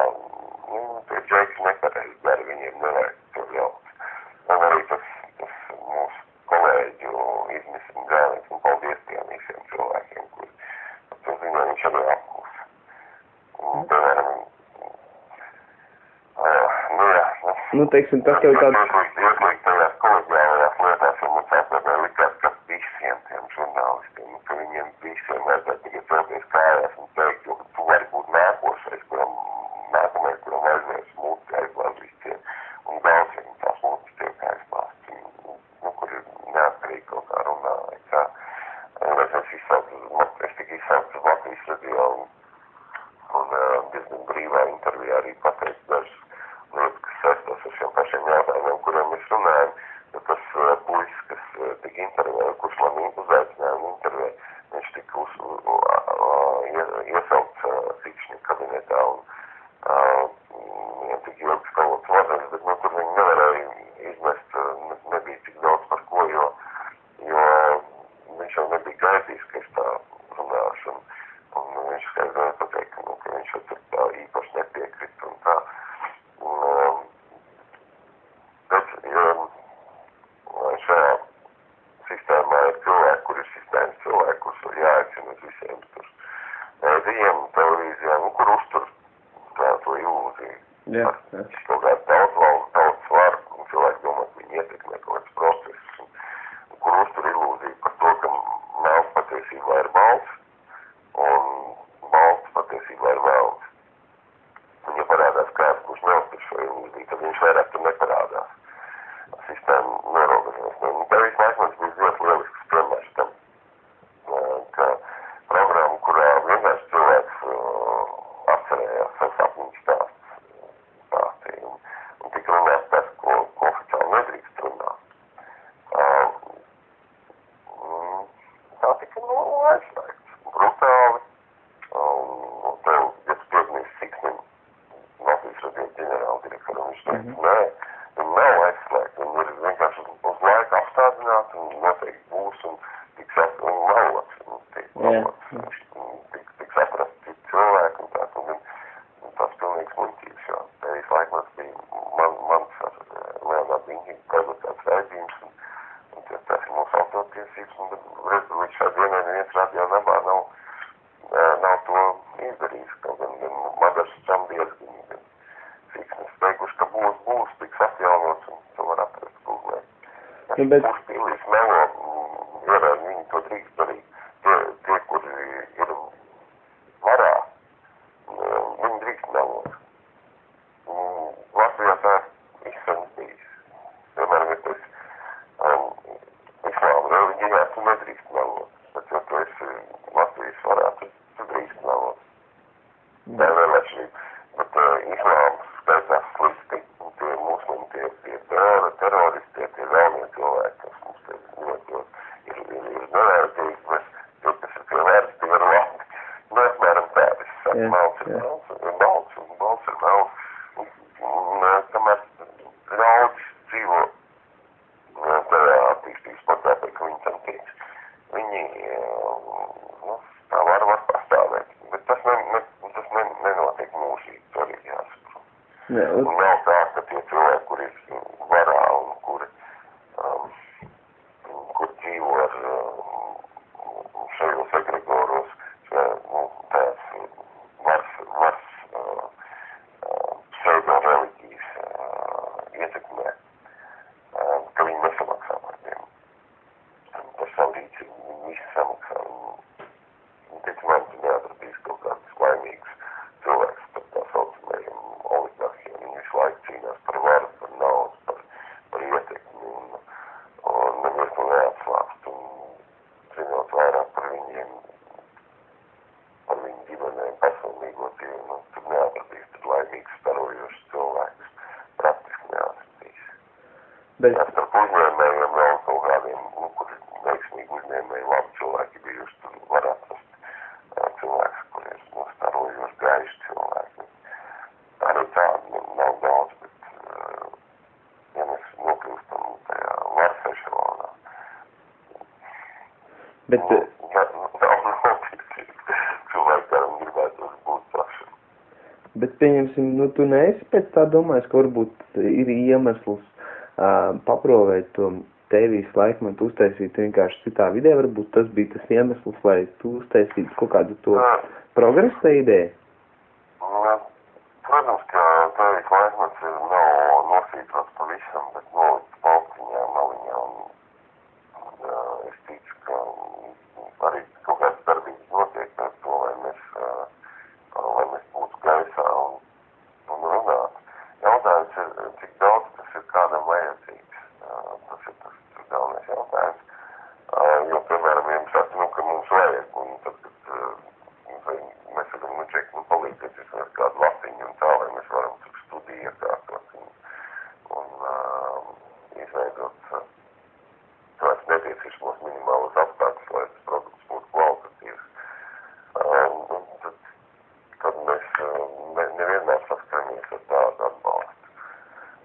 tie džeki nepareizi dara, viņiem nevajag to ļaut. Un arī tas mūsu kolēģu izmisuma gāviens, un paldies tiem visiem cilvēkiem, kuri par to ziņā viņš arī apkūs. Un, piemēram, teiksim, tas tev tāds... Ieslīgt tajās kolēģiālajās lietās, un man sākotnē likās, ka visiem tiem žurnālistiem, ka viņiem visiem vajadzētu tikai celties kājās un teikt, jo tu vari būt nākamais, kuram aizvērs mūti aizblāz visiem, un daudz viņam tās mūtis tiek aizblāzt, kur ir neatkarīgi kaut kā runā, vai kā. Un es tik izsaucu uz Latvijas radio, un diezgan brīvā intervijā arī pateicu dažas lietas, kas saistās ar šiem pašiem jautājumiem, kuriem mēs runājam, jo tas puisis, kas tika intervijā, kurš man uzaicināja un intervijā, viņš tika iesaukts Fikšņa kabinetā un viņam tik ilgi skalots vazars, bet tur viņi nevarēja izmest, nebija tik daudz par ko, jo viņš jau nebija gaidījis, ka es tā runāšu, un viņš skaidroja pateikt, ka viņš jau tur tā īpaši nepiekrīt un tā. Bet šajā sistēmā ir cilvēki, kur ir sistēmas cilvēki, kurus var jāaicina uz visiem tur mēdījiem, televīzijām, kur uztur to ilūziju. Jā. Kaut kādu tautas svaru, un cilvēki domā, ka viņi ietekmē kaut kāds process, un kur uztur ilūziju par to, ka melns patiesībā ir balts, un balts patiesībā ir melns. Un ja parādās kāds, kurš neuztur šo ilūziju, tad viņš vairāk tur neparādās. Sistēma norganizēs. Tevis Maismans bija ļoti lielisks piemērs tam, ka programma, kurā vienkārši cilvēks atcerējās savu sapņu stāstījumu un tika runāts tas, ko oficiāli nedrīkst runāt. Tā tika aizslēgts. Brutāli. Un tev, ja tu piedalīsi Siksnim, Latvijas radio ģenerāla direktoram, viņš teica, nē, viņi nav aizslēgti, viņi ir vienkārši uz laiku apstādināti un noteikti būs un tiks malots, tiks atrast citi cilvēki un tā, un tās pilnīgs muļķības, jo Tevis Laikmans bija mans Leonārds Inkins prezentēts raidījums, un tas ir mūsu autortiesības, un līdz šā dienai neviens radio nabā nav to izdarījis, kaut gan Madars Čamdies, gan Fiksnes teikuši, ka būs tiks atjaunots un to var atrast Googlē. Puspīlīs melo, viņi to drīkst darīt. Tie, kuri ir varā, viņi drīkst melot. Latvijā tā izsan bijis. Piemēram, ja tu esi islāma reliģijā, tu nedrīkst melot. Bet, ja tu esi Latvijas varā, tu drīkst melot. Tā ir vēl atšķirība. Bet islāms skaitās slikti, un tie muslimi, tie teroristi, tie vēlnie cilvēki, kas mums te ļoti ir nevērtīgi, kas ir tie vērsti, tie ir labi. Nu, apmēram tādi, es saku, malts ir malts, un balts ir malts. Un kamēr ļaudis dzīvo tādā attīstības patāpē, ka viņi tam tic, viņi tā var pastāvēt, bet tas nenotiek mūžīgi, to arī jāsaprot. Un nav tā, ka tie cilvēki, kur ir varā un kur dzīvo ar šajos egregoros, tās varas pseudo-reliģijas ietekmē, ka viņi nesamaksā par tiem. Par savu rīcību visi samaksā. Bet, Jā, starp uzņēmējiem vēl kaut kādiem, kuri veiksmīgi uzņēmēji, labi cilvēki bijuši, tur var atrast cilvēks, kur ir starojoši gaiši cilvēki. Arī tādu nav daudz, bet, ja mēs nokļūstam tajā varas ešelonā, bet, daudz noticīgi cilvēkiem gribētos būt pašam. bet pieņemsim, tu neesi pēc tā domājis, ka varbūt ir iemesls paprovēt to tēvijas laikmetu uztaisīt vienkārši citā vidē, varbūt tas bija tas iemesls, lai tu uztaisītu kaut kādu to progresa ideju? Protams, ka tēvijas laikmets nav nosītrots pavisam, bet nolikts pauktiņā, maliņā, un es ticu, ka arī kaut kāds darbības notiek ar to, lai mēs būtu gaisā un runātu. Jautājums ir, cik daudz tas ir kādam vajadzīgs. Tas ir tas galvenais jautājums. Jo, piemēram, ja jums saka, ka mums vajag, un tad, kad mēs sakam, čeki, palīdziet, es varu kādu lapiņu un tā, lai mēs varam studiju iekārtot un izveidot tāds nepieciešamos minimālos apstākļus, lai tas produkts būtu kvalitatīvs. Tad mēs nevienmēr saskaramies ar tādu atbalstu.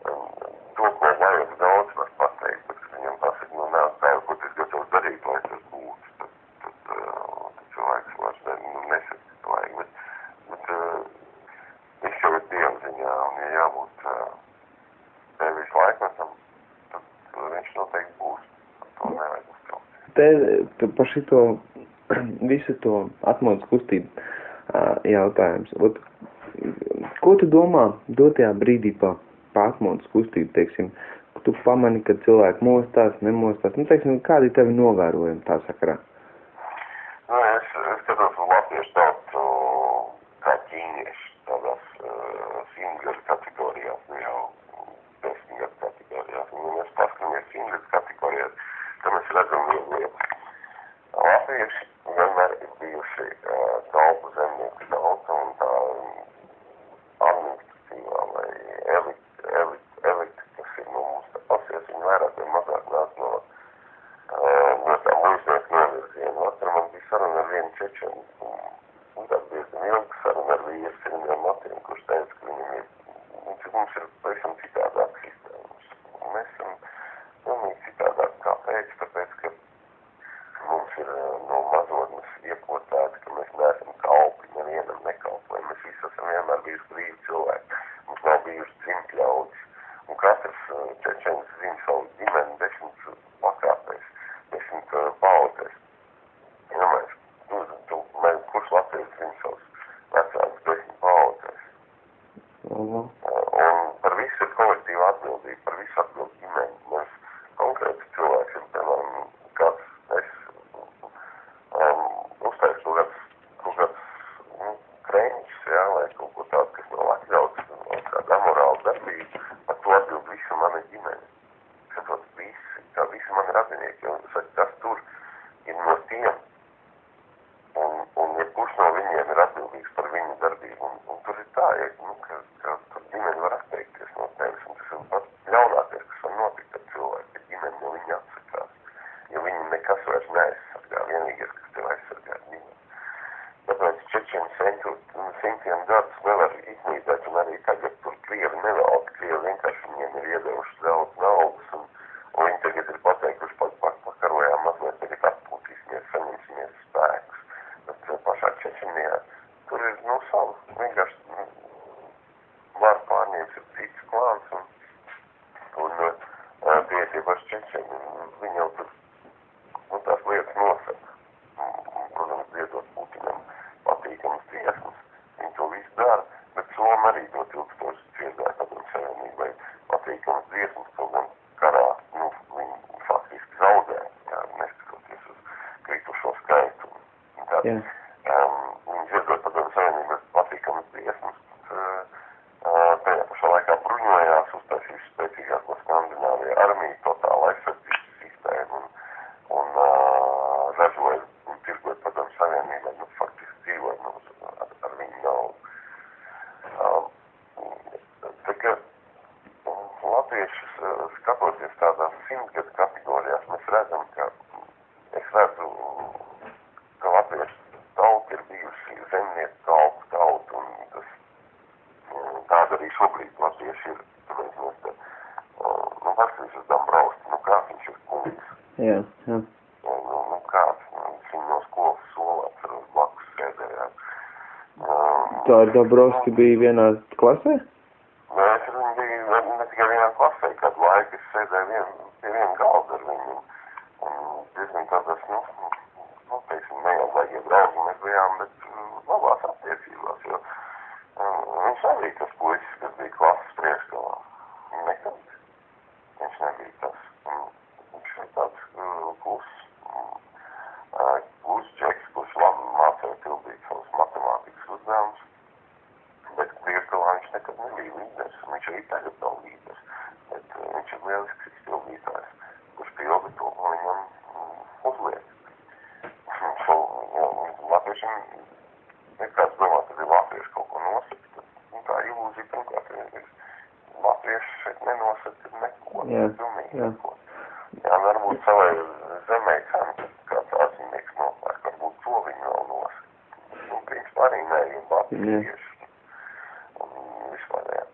To, ko vajag daudz, var pateikt, bet viņam pasaka, tā, ko tas gatavs darīt, lai tas būtu, tad cilvēks vairs nesaka, ka vajag. Bet viņš jau ir dievziņā, un ja jābūt tēvijas laikmetam, tad viņš noteikti būs. To nevajag uztraukt. Te par šito visu to atmodas kustību jautājums. Ko tu domā dotajā brīdī pa atmodas kustību, teiksim, tu pamani, kad cilvēki mostās, nemostās, teiksim, kādi tevi novērojumi tā sakarā? Es skatos uz latviešu tautu kā ķīnieši, tādās simtgadu kategorijās, jau 10 gadu kategorijās, un ja mēs paskatāmies simtgadu kategorijās, tad mēs redzam vienu lietu. Latvieši vienmēr ir bijuši taupu zemnieku tauta, un tā administratīvā vai elite, kas ir no mums pasies, viņi vairāk vai mazāk nāk no tām mužnieku novirzienu. Vakar man bija saruna ar vienu čečenu, un tā diezgan ilga saruna ar vīru Siriniem Matiem, kurš teica, ka mums ir pavisam citādāk sistēmas. Mēs esam pilnīgi citādāk. Kāpēc? Tāpēc, ka mums ir no mazotnes iekotēti, ka mēs neesam kalpi, nevienam nekalpojam. Mēs visi esam vienmēr bijuši brīvi cilvēki. Mums nav bijuši dzimtļaudis. Un katrs čečens zina savu ģimeni 10 pakāpēs, 10 paudzēs. Kurš Latvijas zina savus vecākus 10 paudzēs? Un par visu ir kolektīva atbildība, par visu atbild ģimeni. Mēs konkrēti cilvēks ir, piemēram, kāds uztaiks kaut kāds kreņķis, jā, vai kaut ko tādu, kas nav atļauts, kāda amorāla darbība, par to atbild visa mana ģimene. Skatot visi mani radinieki, jo tas tur ir no tiem, un jebkurš no viņiem ir atbildīgs par viņu darbību, un tur ir tā, ka tur ģimene var atteikties no tevis, un tas ir pats ļaunākais, kas var notikt ar cilvēku, ka ģimene no viņa atsakās, jo viņi nekas vairs neaizsargā, vienīgais, kas tev aizsargā ģimene. Tāpēc čečeni simtiem gadus nevar izmīdēt, un arī tagad tur Krievi nevalda, Krievi vienkārši viņiem ir iedevuši daudz naudas, un viņi tagad ir pateikuši, pakarojām mazliet, tagad atpūtīsimies, saņemsimies spēkus. Bet pašā Čečenijā tur ir, savu, vienkārši var pārņēmis ir cits klāns, un tie paši Čečeni, viņi jau tur, tās lietas nosaka. Protams, dziedot Putinam patīkamas dziesmas, viņi to visu dara, bet Soma arī ļoti ilgstoši dziedāja Padomju Savienībai patīkamas dziesmas, kaut gan karā, viņi faktiski zaudēja, neskatoties uz kritušo skaitu. Viņi dziedot Padomju Savienībai patīkamas dziesmas, tajā pašā laikā bruņojās, uztaisīs spēcīgāko Skandināviju armiju, totāla aizsardzības sistēmu un ražoja un tirgoja Padomju Savienībai, faktiski dzīvoja ar viņu naudu. Tā kā latviešus skatoties tādās 100 gadu kategorijās, mēs redzam, ka es redzu, ka latviešu tauta ir bijusi zemnieku kalpu tauta, un tas tāda arī šobrīd latvieši ir, tāpēc mēs te, paskatīs uz Dambrausti, kāds viņš ir kungs. Jā. Kāds, viņš no skolas solā, ceros blakus sēdējā. Tā ar Dambrausti bija vienā klasē? Es ar viņu biju ne tikai vienā klasē, kādu laiku es sēdēju pie viena galda ar viņu, un diezgan tādas, teiksim, nejaudlagie draugi mēs bijām, bet labās attiecībās, jo viņš nebija tas puisis, kas bija klases priekšgalā. Nekad. Viņš nebija tas. Viņš ir tāds kluss džeks, kurš labi mācēja pildīt savus matemātikas uzdevumus, bet priekšgalā viņš nekad nebija līderis. Viņš arī tagad nav līderis, bet viņš ir lielisks izpildītājs, kurš pilda to, ko viņam uzliek. Latviešiem nekāds domā, ka ir latvieši kaut ko nosaka. Tā ilūzija, pirmkārt, ir latvieši šeit nenosaka neko, pilnīgi neko. Jā, varbūt savai zemē kāds ārzemnieks nopērk, varbūt to viņi vēl nosaka. Un principā arī nē, jo latvieši un vispārējā.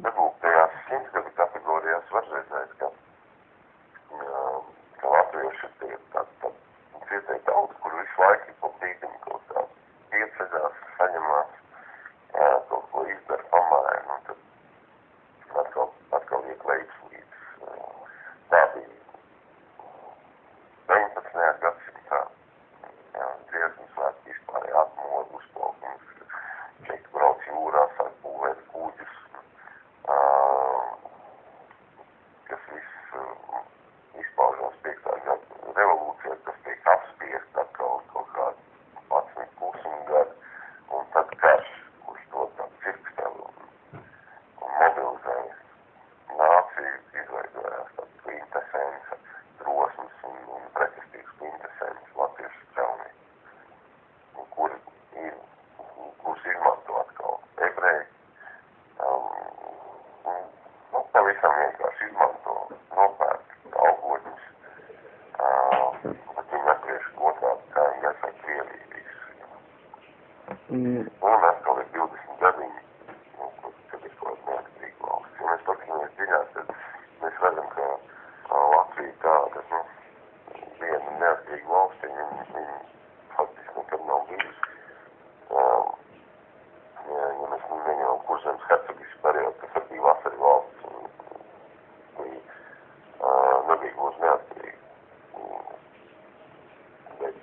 Bet lūk, tajās 100 gadu kategorijās var redzēt, ka latvieši ir tāda cietēja tauta, kur visu laiku ir pa brīdim kaut kā pieceļās, saņemās, kaut ko izdara pamēr, un tad atkal iet lejas līdz. Tā bija 19. gadsimtā, Dziesmu svētki vispārēji atmodu uzplaukums, čeki brauc jūrā, sāk būvēt kūģus, kas viss izpaužās 5. gadu revolūcijā, kas tiek apspiest atkal kaut kādu 11 gadu, un tad karš, kurš to tā cirksteli un mobilizējas. Nācija izveidojās tāda kvintesence, drosmes un pretestīgas kvintesence latviešu celnī, kurus izmanto atkal ebreji. Pavisam vienkārši izmanto nopērk algoņus, bet viņi atgriež otrādi, kā viņi esat Krieviju visu. Un atkal ir 20 gadiņi, kad ir kaut neatkarīgi valsts. Ja mēs paskatāmies dziļāk, tad mēs redzam, ka Latvija tāda, viena neatkarīga valsts, viņi faktiski nekad nav bijusi. Ja mēs neņemam Kurzemes hercogisku periodu, kas arī bija vasari valsts, nebija gluži neatkarīgi. Bet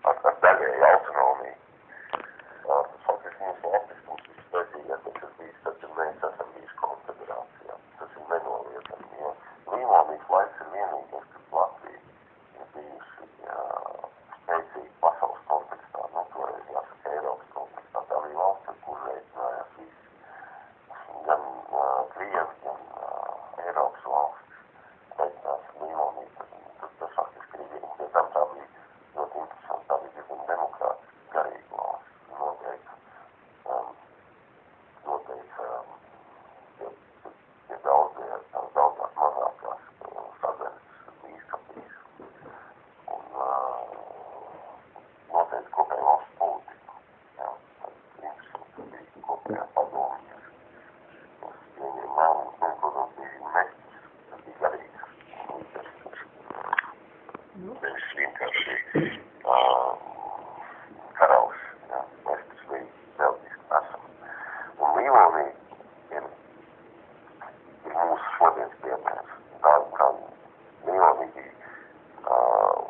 ar daļēju autonomiju. Tas faktiski mūsu valstis, mums visspēcīgākais ir bijis, tad, kad mēs esam bijuši konfederācijā. Tas ir nenoliedzami, jo Līmonijas laiks ir vienīgais, kad Latvija ir bijusi spēcīga pasaules kontekstā, toreiz jāsaka Eiropas kontekstā. Tā bija valsts, kur reizinājās visi, gan Krievi, gan Eiropas valstis, reizinās Līmonija. Tas faktiski ir vienīgi, jo tam tā bija ļoti interesanti, tā bija diezgan demokrātiski garīga valsts. Ir daudzās mazākās sadaļas bīskapīs un noteikti kopēja valsts politiku. Interesanti bija kopējā padomjas. Tas vieniem lēmums, un, protams, bija mekķis, tas bija garīgs. Nevis vienkārši karaus, mēs tas bija reliģiski esam. Un Līmonija ir mūsu šodienas piemērs. Tā Līmonija bija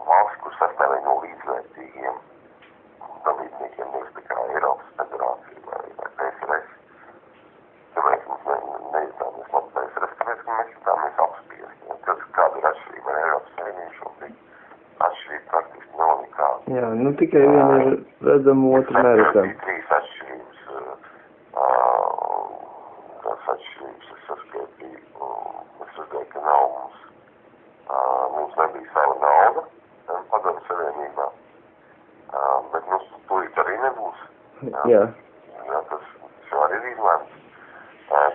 valsts, kur sastāvēja no līdzvērtīgiem dalībniekiem, nevis tā kā Eiropas federācija vai PSRS. Tāpēc mums nejutāmies labi PSRS, tāpēc, ka mēs jutāmies apspiesti. Kāda ir atšķirība ar Eiropas Savienību šobrīd? Atšķirība praktiski nav nekāda. Jā, tikai viena ir redzama, otra neredzama. Trīs atšķirības. Tās atšķirības es saskaitīju, ka nav mums nebija sava nauda Padomu Savienībā, bet tūlīt arī nebūs. Jā. Tas jau arī ir izlēmts.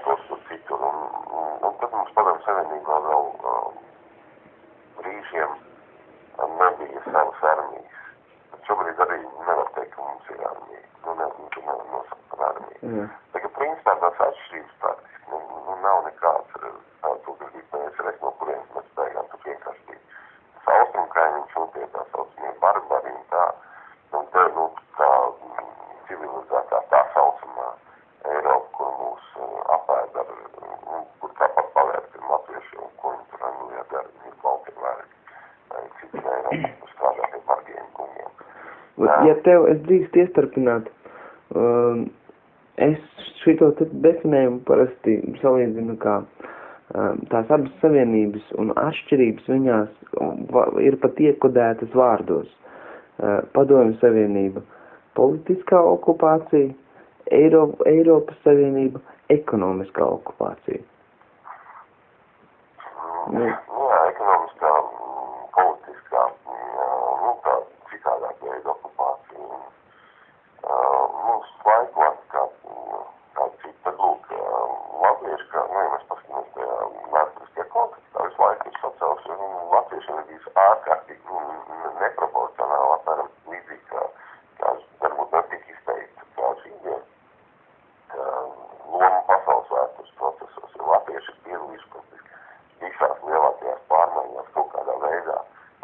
tos tur citur. Un tad mums Padomju Savienībā vēl brīžiem nebija savas armijas. Šobrīd arī nevar teikt, ka mums ir armija. Tu nevar nosaukt par armiju. Tagad principā tās atšķirības praktiski nav nekāds to, kas bija PSRS, no kurienes mēs beigām. Tu vienkārši bija tas austrumkaimiņš un tie tā saucamie barbari un tā. Un te, tā civilizētā tā saucamā Eiropa, kur mūs apēd ar, kur tāpat pavērt ir latvieši, un ko viņi tur Anglijā dara, ir balti vērki, vai citi Eiropa, kur strādā pie bargiem kungiem. Ja tev es drīkst iestarpināt, es šito definējumu parasti salīdzinu kā tās abas savienības un atšķirības viņās ir pat iekodētas vārdos. Padomju Savienība, politiskā okupācija, Eiropas Savienība, ekonomiskā okupācija. Jā, ekonomiskā, politiskā, tā citādāk veida okupācija. Mums laikot kā cita, tad lūk, latvieši, ja mēs paskatāmies tajā vēsturiskajā kontekstā, visu laiku ir sacēls, latviešiem ir bijis ārkārtīgi neproporcionāli, apmēram līdzīgi kā varbūt netiek izteikti, kā šīdien loma pasaules vēstures procesos, jo latvieši ir piedalījuši praktiski visās lielākajās pārmaiņās kaut kādā veidā.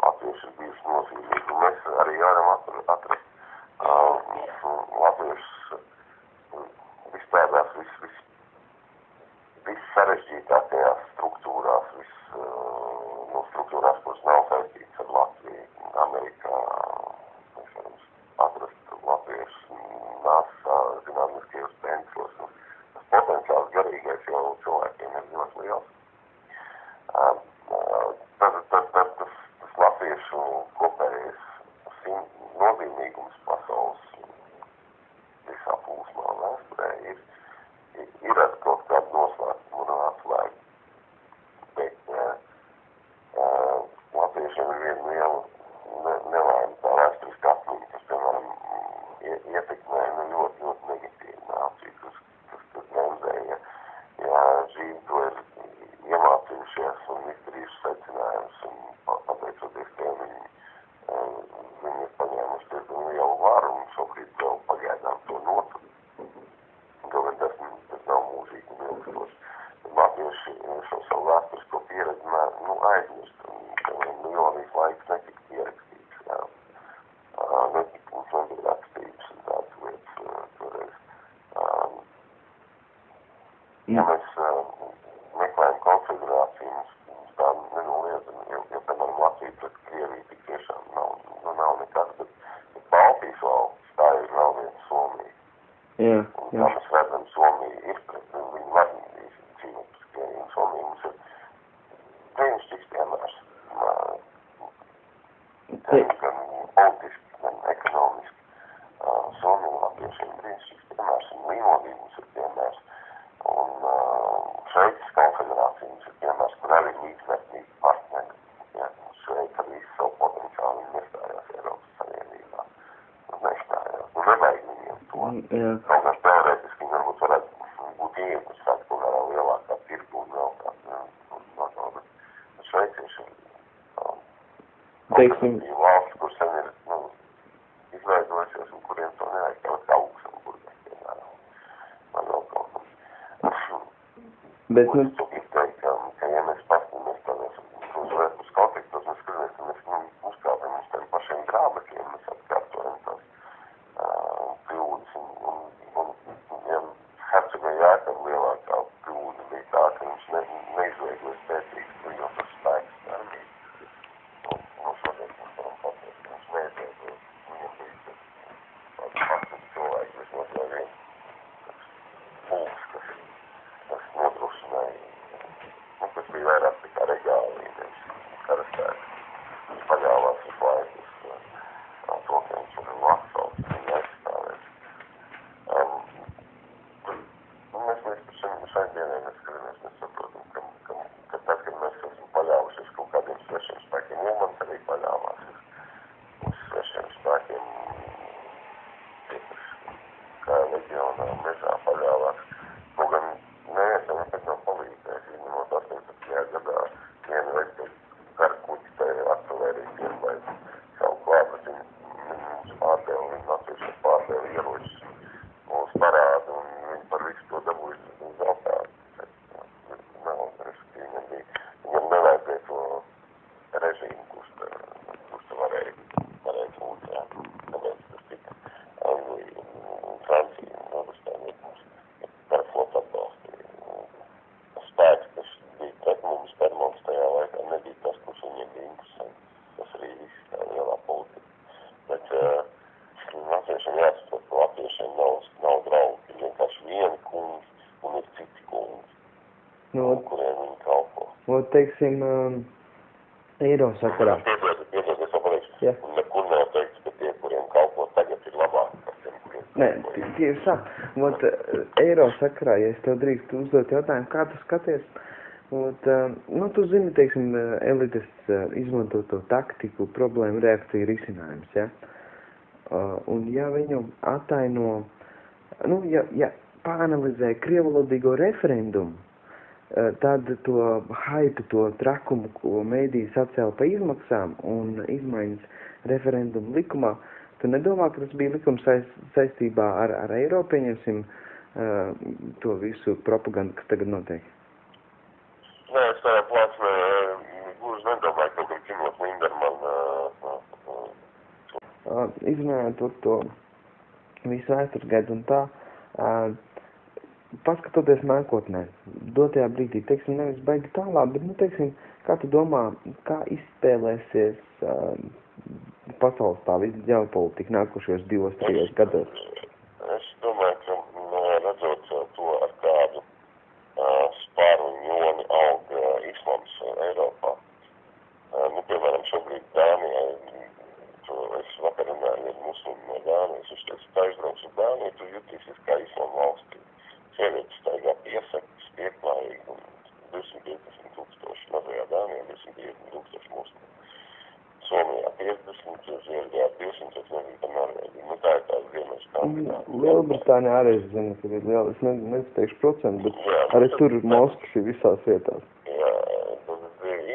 Latvieši ir bijuši nozīmīgi, un mēs arī varam atrast latviešus vispēdās viss sarežģītākajās struktūrās, struktūrās, kuras nav saistītas ar Latviju, Amerikā, mēs varam atrast latviešus NASA zinātniskajos centros, un tas potenciāls garīgais jau cilvēkiem ir ļoti liels. Tas latviešu kopējais nozīmīgums pasaules visā plūsmā vēsturē ir ar kaut kādu noslēpumu un atslēgu. Bet latviešiem ir viena liela nelaime tā vēsturiska atmiņa, kas, piemēram, ietekmē ļoti, ļoti negatīvi nāciju, kas bremzēja. Ja žīdi to ir iemācījušies un izdarījuši secinājumus un pateicoties tiem viņi ir paņēmuši diezgan lielu varu un šobrīd vēl pagaidām to notur. Tomēr tas nav mūžīgi un ilgstoši. Latvieši šo savu vēsturisko pieredzi aizmirst un Milonijas laiks netika pierakstīts. Mums nebija rakstības un tādas lietas toreiz. Ja mēs meklējam konfederāciju, mums tā nenoliedzami, jo piemēram Latvija pret Krieviju tik tiešām nav nekas, bet Baltijas valsts tā ir vēl viena Somija. Jā. Un kā mēs redzam, Somija ir pret, viņi var cīnīt pret Krieviju, un Somija mums ir brīnišķīgs piemērs. Gan politiski, gan ekonomiski. Somija latviešiem brīnišķīgs piemērs, un līnodī mums ir piemērs. Un Šveices konfederācija mums ir piemērs, kur arī līdzvērtīgi partneri. Ja, Šveica ar visu savu potenciālu viņi nestājās Eiropas Savienībā. Nestājās. Nevajag viņiem to. Kaut kāds teorētiski viņi varbūt varētu būt ieinteresēti kaut kādā lielākā tirgu un vēl kādā. Bet šveicieši ir valsts, kur sen ir izveidojušies un kuriem to nevajag kā Luksemburgai, piemēram. Man vēl kaut kam. Bet, es to izteikt, ka ja mēs paskatāmies uz vēstures kontekstos, mēs skatāmies, ka mēs uzkāpjam uz tiem pašiem grābekļiem, mēs atkārtojam tās kļūdas un ja Hercega Jākava lielākā kļūda bija tā, ka viņš neizveidoja spēcīgs bruņotos spēkus armiju. No šodien mēs varam pateikt, ka viņš neizveidoja, viņam bija tāds faktas cilvēki, vismaz vai viens pulks, kas nodrošināja, kas bija vairāk tikai regāli, nevis karaspēks. Viņš paļāvās uz laikus to, ka viņš ir Latvijas, viņa aizstāvēs. Mēs līdz šai dienai neskatāmies, mēs saprotam, ka tad, kad mēs esam paļāvušies kaut kādiem svešiem spēkiem, Ulmans arī paļāvās uz svešiem spēkiem, tie, kas kā leģionā mežā paļāvās. Kaut gan ne kuriem viņi kalpo. Teiksim, eiro sakarā. Piedod, es pateikšu, Jā. nekur nav teikts, ka tie, kuriem kalpo tagad, ir labāk par tiem, kuriem kalpo. Nē, tieši tā. Eiro sakarā, ja es tev drīkstu uzdot jautājumu, kā tu skaties, tu zini, teiksim, elites izmanto to taktiku, problēmu, reakciju risinājums, ja? Un ja viņu ataino, ja pāanalizē krievalodīgo referendumu, tad to haitu, to trakumu, ko mēdī sacēla pa izmaksām un izmaiņas referendumu likumā, tu nedomā, ka tas bija likums saistībā ar eiro, pieņemsim to visu propagandu, kas tagad notiek? Nē, es tādā plāksnē gluži nedomāju, kaut kā Kimot Linderman izrunājot to visu vēstursgaidu un tā, paskatoties nākotnē, dotajā brīdī, teiksim, nevis baigi tālāk, bet, teiksim, kā tu domā, kā izspēlēsies pasaules tā visa ģeopolitika nākošajos 2-3 gados? Es domāju, ka redzot to, ar kādu spāru un joni aug islams Eiropā. Piemēram, šobrīd Dānijā, es vakar runāju ar muslimu no Dānijas, viņš teica, tā aizbrauks uz Dāniju, tu jutīsies kā islama valstī. Sievietes staigā piesakas, pieklājīgi, un 250,000 mazajā Dānijā, 250,000 muslimu. Somijā 50, Zviedrijā 200, es nezinu, par Norvēģiju. Tā ir tās ziemeļu kandidāti. Lielbritānijā arī es zinu, ka ir liela, es neteikšu procentu, bet arī tur Moskvas ir visās vietās. Jā, tas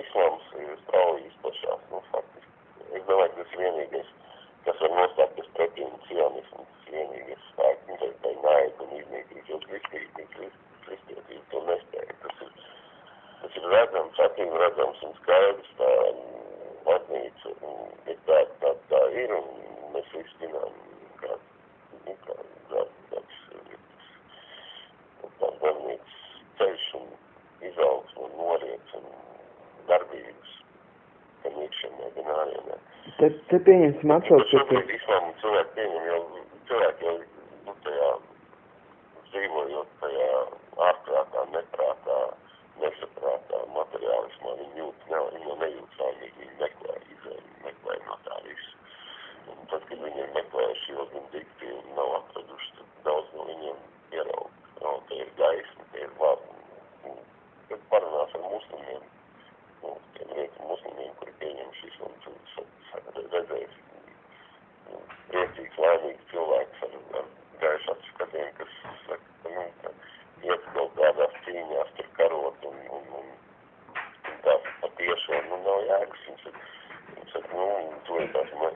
islams ir strauji izplašās, faktiski. Es domāju, ka tas ir vienīgais, kas var nostāpties pretīm sionismu, tas vienīgais spēks, tai naidu un iznīcības, jo kristietība to nespēja. Tas ir redzams, acīm redzams un skaidrs, tā baznīca ir tā ir, un mēs visi zinām, kāds baznīcas ceļš un izaugsme un noriets un darbības, gan iekšienē, gan ārienē. Te pieņemsim atsaucot. Šobrīd islāmu cilvēki pieņem jau tajā dzīvojot tajā ārprātā, neprātā, nesaprātā, materiālismā, viņi jau nejūt laimīgi, viņi meklē izēju, meklē no tā visu. Un tad, kad viņi ir meklējuši ilgi dikti un nav atraduši, tad daudz no viņiem ieraug. Te ir gaisma, te ir labi. Kad parunās ar muslimiem, tiem rietumu muslimiem, kuri pieņem šīs un redzējis priecīgs, laimīgs cilvēks ar gaišās skatiem, kas saka, ka iet kaut kādās cīņās, tur karot un tās patiešām, nav jēgas. Viņš saka,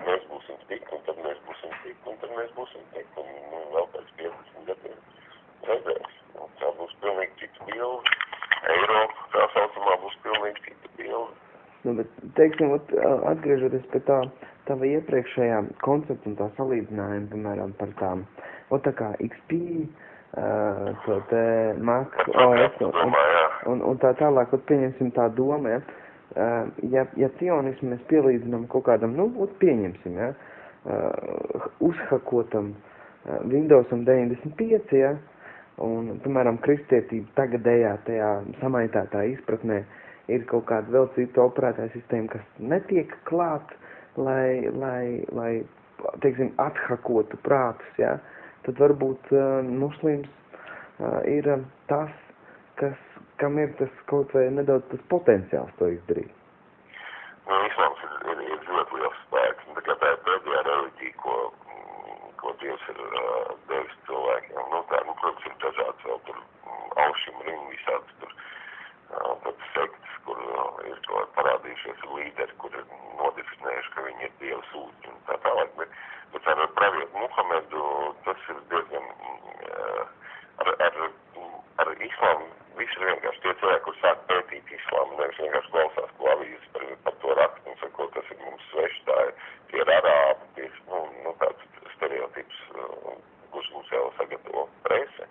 mēs būsim tik, un tad mēs būsim tik, un tad mēs būsim tik, un vēl pēc 15 gadiem redzēs. Tā būs pilnīgi cita bilde. Eiropa, tā saucamā, būs pilnīgi cita bilde. Bet, teiksim, atgriežoties pie tā tava iepriekšējā koncepta un tā salīdzinājuma, piemēram, par tām, tā kā XP, to te Mac OS un tā tālāk, pieņemsim tā doma, ja cionismu mēs pielīdzinām kaut kādam, pieņemsim, uzhakotam Windowsam 95, un, piemēram, kristietība tagadējā tajā samaitātā izpratnē ir kaut kāda vēl cita operētāja sistēma, kas netiek klāt, lai teiksim, athakotu prātus, tad varbūt muslims ir tas, kam ir tas kaut vai nedaudz tas potenciāls to izdarīt. Islāms ir ļoti liels spēks, un tā kā tā ir pēdējā reliģija, ko Dievs ir devis cilvēkiem. Protams, ir dažāds vēl tur aušim ring, visāds tur sekts, kur ir parādījušies līderi, kur ir nodefinējuši, ka viņi ir Dieva sūtņi un tā tālāk. Bet ar pravietu Muhamedu tas ir diezgan ar islāmu. Visi ir vienkārši tie cilvēki, kur sāk pētīt islāmu, nevis vienkārši klausās, ko avīzes par to rakstu un saka, tas ir mums sveši, tie ir arābi, tāds stereotips, kurš mums jau sagatavo prese.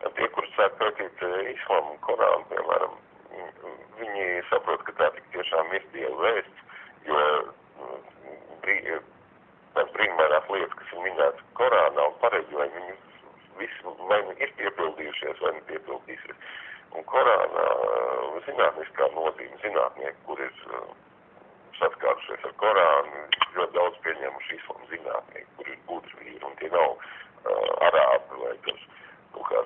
Tie, kur sāk pētīt islāmu un Korānu, piemēram, viņi saprot, ka tā tik tiešām ir Dieva vēsts, jo tās brīnumainās lietas, kas ir minētas Korānā un pareģojumi, viņi visi vai ir piepildījušies, vai nepiepildījušies. Un Korānā zinātniskā nozīme zinātnieki, kur ir saskārušies ar Korānu, ļoti daudz pieņēmuši islamu zinātnieki, kur ir gudri vīri, un tie nav arābi vai kas, kā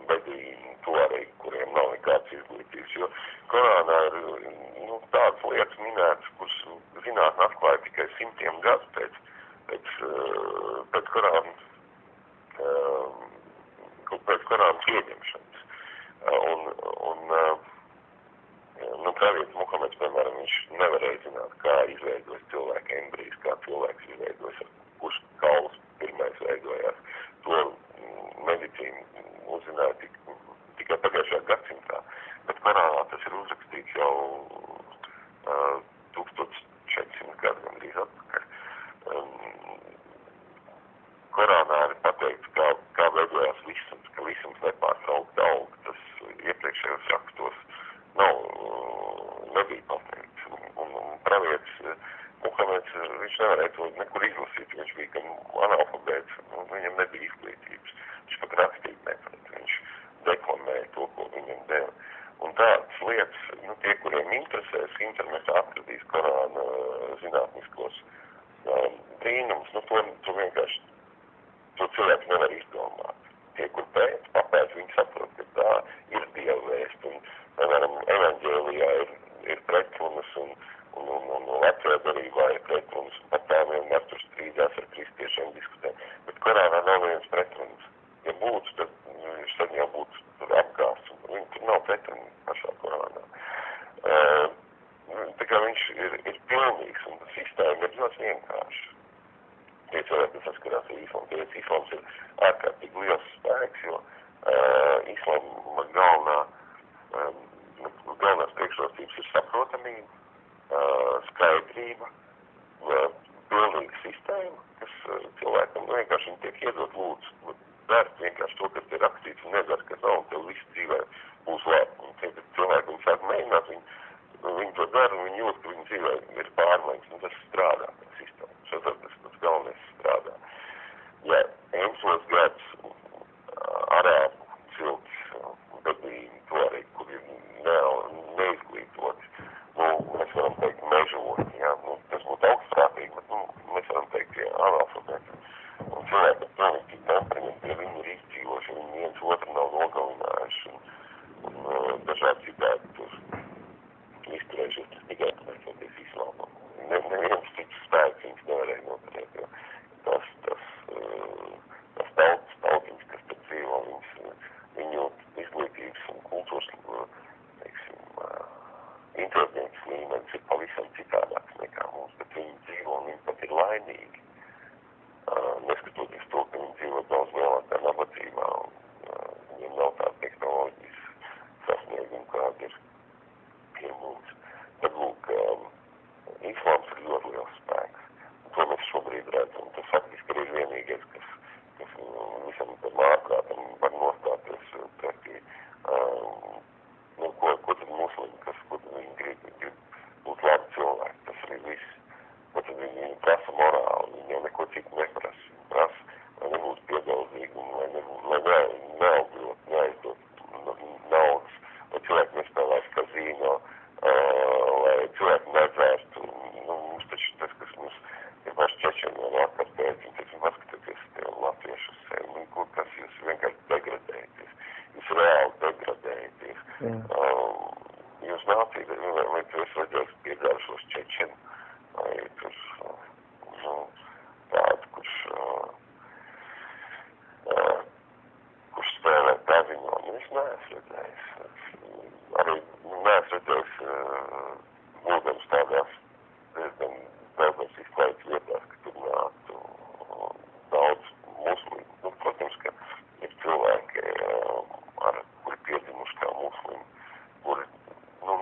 beduīni, tuaregi, kuriem nav nekāds izglītības, jo Korānā ir tādas lietas minētas, kuras zinātne atklāja tikai simtiem gadu pēc Korāna pieņemšanas. Pravietis Muhameds, piemēram, viņš nevarēja zināt, kā izveidojas cilvēka embrijs, kā cilvēks izveidojas, kurš kauls pirmais veidojās. To medicīnu uzzināja tikai pagājušajā gadsimtā, bet Korānā tas ir uzrakstīts jau 1400 gadu gandrīz atpakaļ. Korānā ir pateikts, kā veidojās visums, ka visums nepārtraukt aug. Tas iepriekšējos rakstos nebija pateikts. Un pravietis Muhameds, viņš nevarēja to nekur izlasīt, viņš bija kā analfabēts, viņam nebija izglītības. Viņš pat rakstīt neprot, viņš deklamēja to, ko viņam deva. Un tādas lietas, tie, kuriem interesēs, internetā atradīs Korāna zinātniskos brīnums, to vienkārši to cilvēks nevar izdomāt. Tie, kur papēt, viņi saprot, ka tā ir Dieva vēsts, un, piemēram, evaņģēlijā ir pretrunas, un vecajā darībā ir pretrunas, un pat tā vienmēr tur strīdās ar kristiešiem diskutē. Bet Korānā nav viens pretrunas. Ja būtu, tad viņš tad jau būtu tur apgāsts, un viņi tur nav pretruni pašā Korānā. Tā kā viņš ir pilnīgs, un sistēma ir ļoti vienkārši. Tie cilvēki, kas saskarās ar islamu, tāpēc islams ir ārkārtīgi liels spēks, jo islama galvenās priekšrocības ir saprotamība, skaidrība, pilnīga sistēma, kas cilvēkam vienkārši viņi tiek iedot lūdzu, vērt vienkārši to, kas ir rakstīts un nedara, kas nav, un tev visu dzīvē būs labi. Un tie cilvēki, viņi sāk mēģināt, viņi to dara, un viņi jūt, ka viņa dzīvē ir pārmaiņas, un tas strādā, tā sistēma. Tas galvenais strādā. Ja 11 gadus arābu ciltis, beduīni, tuaregi, kuri ir neizglītoti, mēs varam teikt mežoti, jā, tas būtu augstprātīgi, bet mēs varam teikt analfabēti. Un cilvēki ar pilnīgi temperamentu, ja viņi ir izdzīvoši, viņi viens otru nav nogalinājuši, un dažādi citādi tur izturējušies, tas tikai pateicoties islāmam. Neviens cits spēks viņus nevarēja noturēt, jo tas tautiņas, kas tur dzīvo, viņu izglītības un kultūras, inteliģences līmenis ir pavisam citādāks nekā mums, bet viņi dzīvo un viņi pat ir laimīgi. Neskatoties to, ka viņi dzīvo daudz lielākā nabadzībā un viņiem nav tāda tehnoloģijas sasnieguma, kāda ir pie mums. Tad, lūk, islāms ir ļoti liels spēks. Un to mēs šobrīd redzam. Tas faktiski ir vienīgais, kas visam tam ārprātam var nostāties pretī. Ko tad muslimi, ko tad viņi grib būt labi cilvēki. Tas arī viss. Ko tad viņi prasa morāli. Viņi jau neko citu neprasa. Viņi prasa, lai nebūtu piedaudzīgi un lai neaugļot, neaizdot naudas, lai cilvēki nespēlās kazino, lai cilvēki nedzērstu. Mums taču tas, kas mums ir paši čečeni vai vakar pēc, un taču paskatieties tie latviešus sevi, kas jūs vienkārši degradējaties. Jūs reāli degradējaties. Jūs nācīt, vai tu esi redzējis piedārušos čečeni, vai tur tādu, kurš spēlē kazino. Es neesmu redzējis. Arī neesmu redzējis būdams tādās diezgan daudzās izklaidas vietās, ka tur nāktu daudz muslīmu. Protams, ka ir cilvēki, kuri piedzimuši kā muslimi, kuri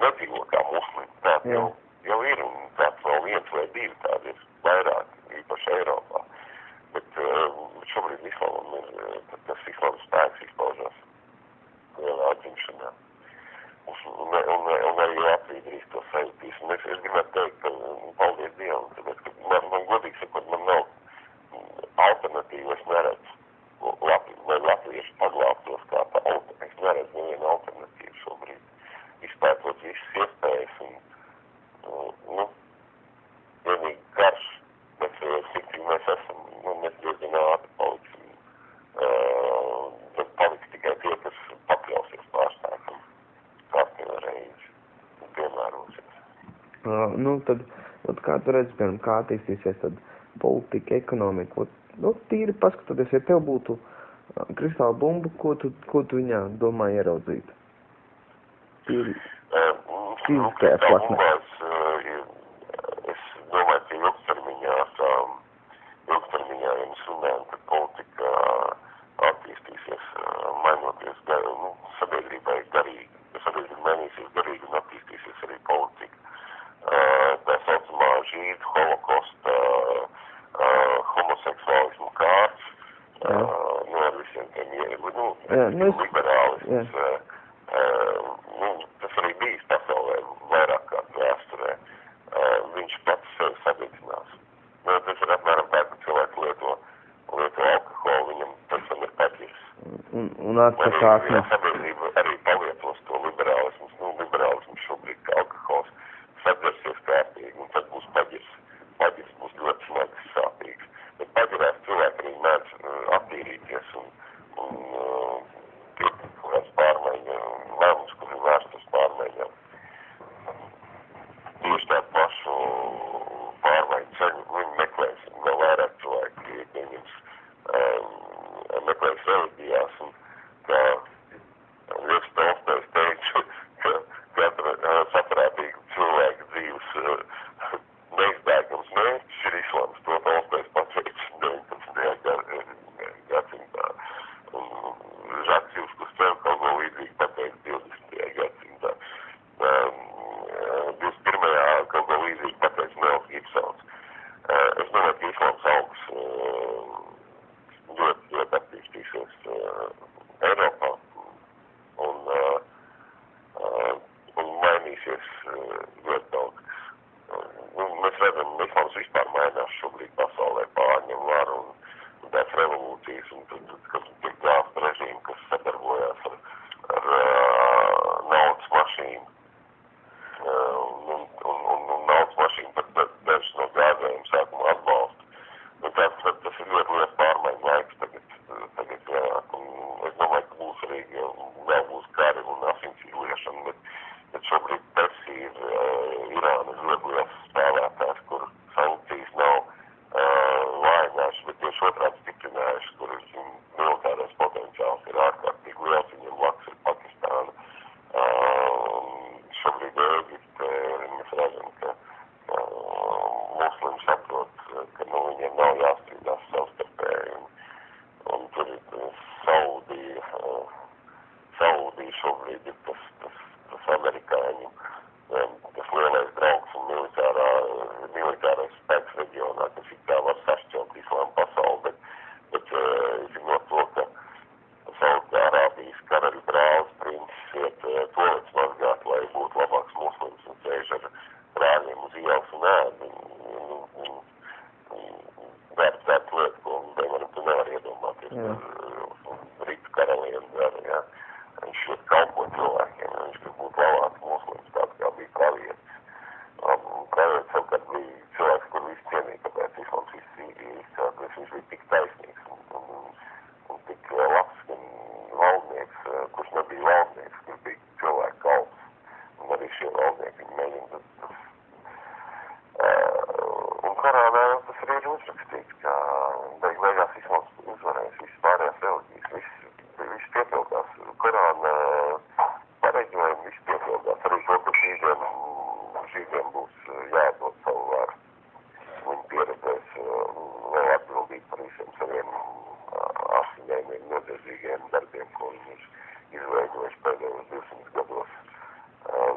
nedzīvo kā muslimi. Tādi jau ir, un tāds vēl viens vai divi tādi ir vairāk, īpaši Eiropā. Bet šobrīd islamam ir, tas islāma spēks izpaužās lielā atzimšanā. Un arī Latvija drīz to sajūtīs. Un es gribētu teikt, ka paldies Dievam, tāpēc, ka man godīgi sakot, man nav alternatīvu, es neredzu, lai latvieši paglābtos kā tauta. Es neredzu nevienu alternatīvu šobrīd. izpētot visas iespējas un, nu, vienīgi karš, bet cik mēs esam, nu, mēs diezgan ātri paliksim, tad paliks tikai tie, kas pakļausies pārstākam kārtībā reizi un piemērosies. Nu, tad kā tu redzi, piemēram, kā attīstīsies tad politika, ekonomika, nu, tīri paskatoties, ja tev būtu kristāla bumba, ko tu viņā domā ieraudzīt? Tīri fiziskajā plaknē. Es domāju, ka ilgtermiņā, ja mēs runājam, ka politika attīstīsies, mainoties, nu, sabiedrībai garīgi, sabiedrība mainīsies garīgi un attīstīsies arī politika. Tā saucamā žīdu holokosta, homoseksuālismu kārts, nu, ar visiem tiem, liberālisms, nu, tas arī bijis pasaulē vairāk kārt vēsturē. Viņš pats sevi sadedzinās. Nu, tas ir apmēram tā, ka cilvēki lieto alkoholu, viņam tas ir paķis. Un atsakās, ne? Sabiedrība arī palietos to liberālismus. Nu, liberālismus šobrīd kā alkohols sadarsies kārtīgi, un tad būs paģis. Paģis būs ļoti smags, sāpīgs. Bet paģirās cilvēki arī mēdz attīrīties un piekrīt kaut kāds pārmaiņa, lēmums, kur ir vērsts uz pārmaiņām. Tieši tādu pašu pārmaiņu ceļu viņi meklēs vēl vairāk cilvēki, viņus meklēs reliģijās, un kā Liels Tolstojs teica, ka katra saprātīga cilvēka dzīves neizbēgams mērķis ir islams. To Tolstojs pateica 19. gadsimtā. Žaks Juskus sev kaut ko līdzīgi pateica 20. gadsimtā. 21. kaut ko līdzīgi pateica Mels Gibsons. Es domāju, ka islams augs ļoti attīstīsies Eiropā un mainīsies ļoti daudz. Mēs redzam, islams vispār mainās šobrīd pasaulē, pārņem varu un tās revolūcijas, un kad tiek glābta režīma, kas sadarbojās ar naudas mašīnu. Un naudas mašīna pat dažs no gādējiem sākumā atbalsta. Tas ir ļoti liels pārmaiņu laiks tagad jānāk, un es domāju, ka būs arī, vēl būs kari un asins izliešana, bet šobrīd Persija ir Irāna ir ļoti liels spēlētājs, kur sankcijas nav vājinājušas, bet tieši otrādi stiprinājušas, kur militārais potenciāls ir ārkārtīgi liels, viņam blakus ir Pakistāna. Šobrīd Ēģipte, mēs redzam, ka muslimi saprot, ka viņiem nav jāstrīdās savstarpēji, un tur ir Saudija šobrīd ir tas amerikāņu, tas lielais draugs un militārais spēks reģionā, kas it kā var sašķelt islāma pasauli, bet zinot to, ka Saudārābijas karaļa brālis princis iet toalets mazgāt, lai būtu labāks muslims un sēž ar brāļiem uz ielas un ēd. Vērts tāds lietas, ko, piemēram, tu nevar iedomāties. Britu karalieni dara, ja. Viņš šeit kalpo cilvēkiem, ja viņš grib būt labāks muslims, tāds kā bija pravietis. Pravietis savukārt bija cilvēks, kur visi cienīja, kāpēc islams izcēlēs, viņš bija tik taisnīgs un tik labs, gan valdnieks, kurš nebija valdnieks, kurš bija cilvēku kalps. Un arī šie valdnieki viņi mēģina un Korānā tas arī ir uzrakstīts, ka beigās islams uzvarēs visas pārējās reliģijas, viss piepildās. Korāna pareģojumi viss piepildās. Arī to, ka žīdiem būs jāatdod savu varu. Viņi pieredzēs vēl atbildīt par visiem saviem asiņainiem, noziedzīgiem darbiem, ko viņi ir izveidojuši pēdējos 200 gados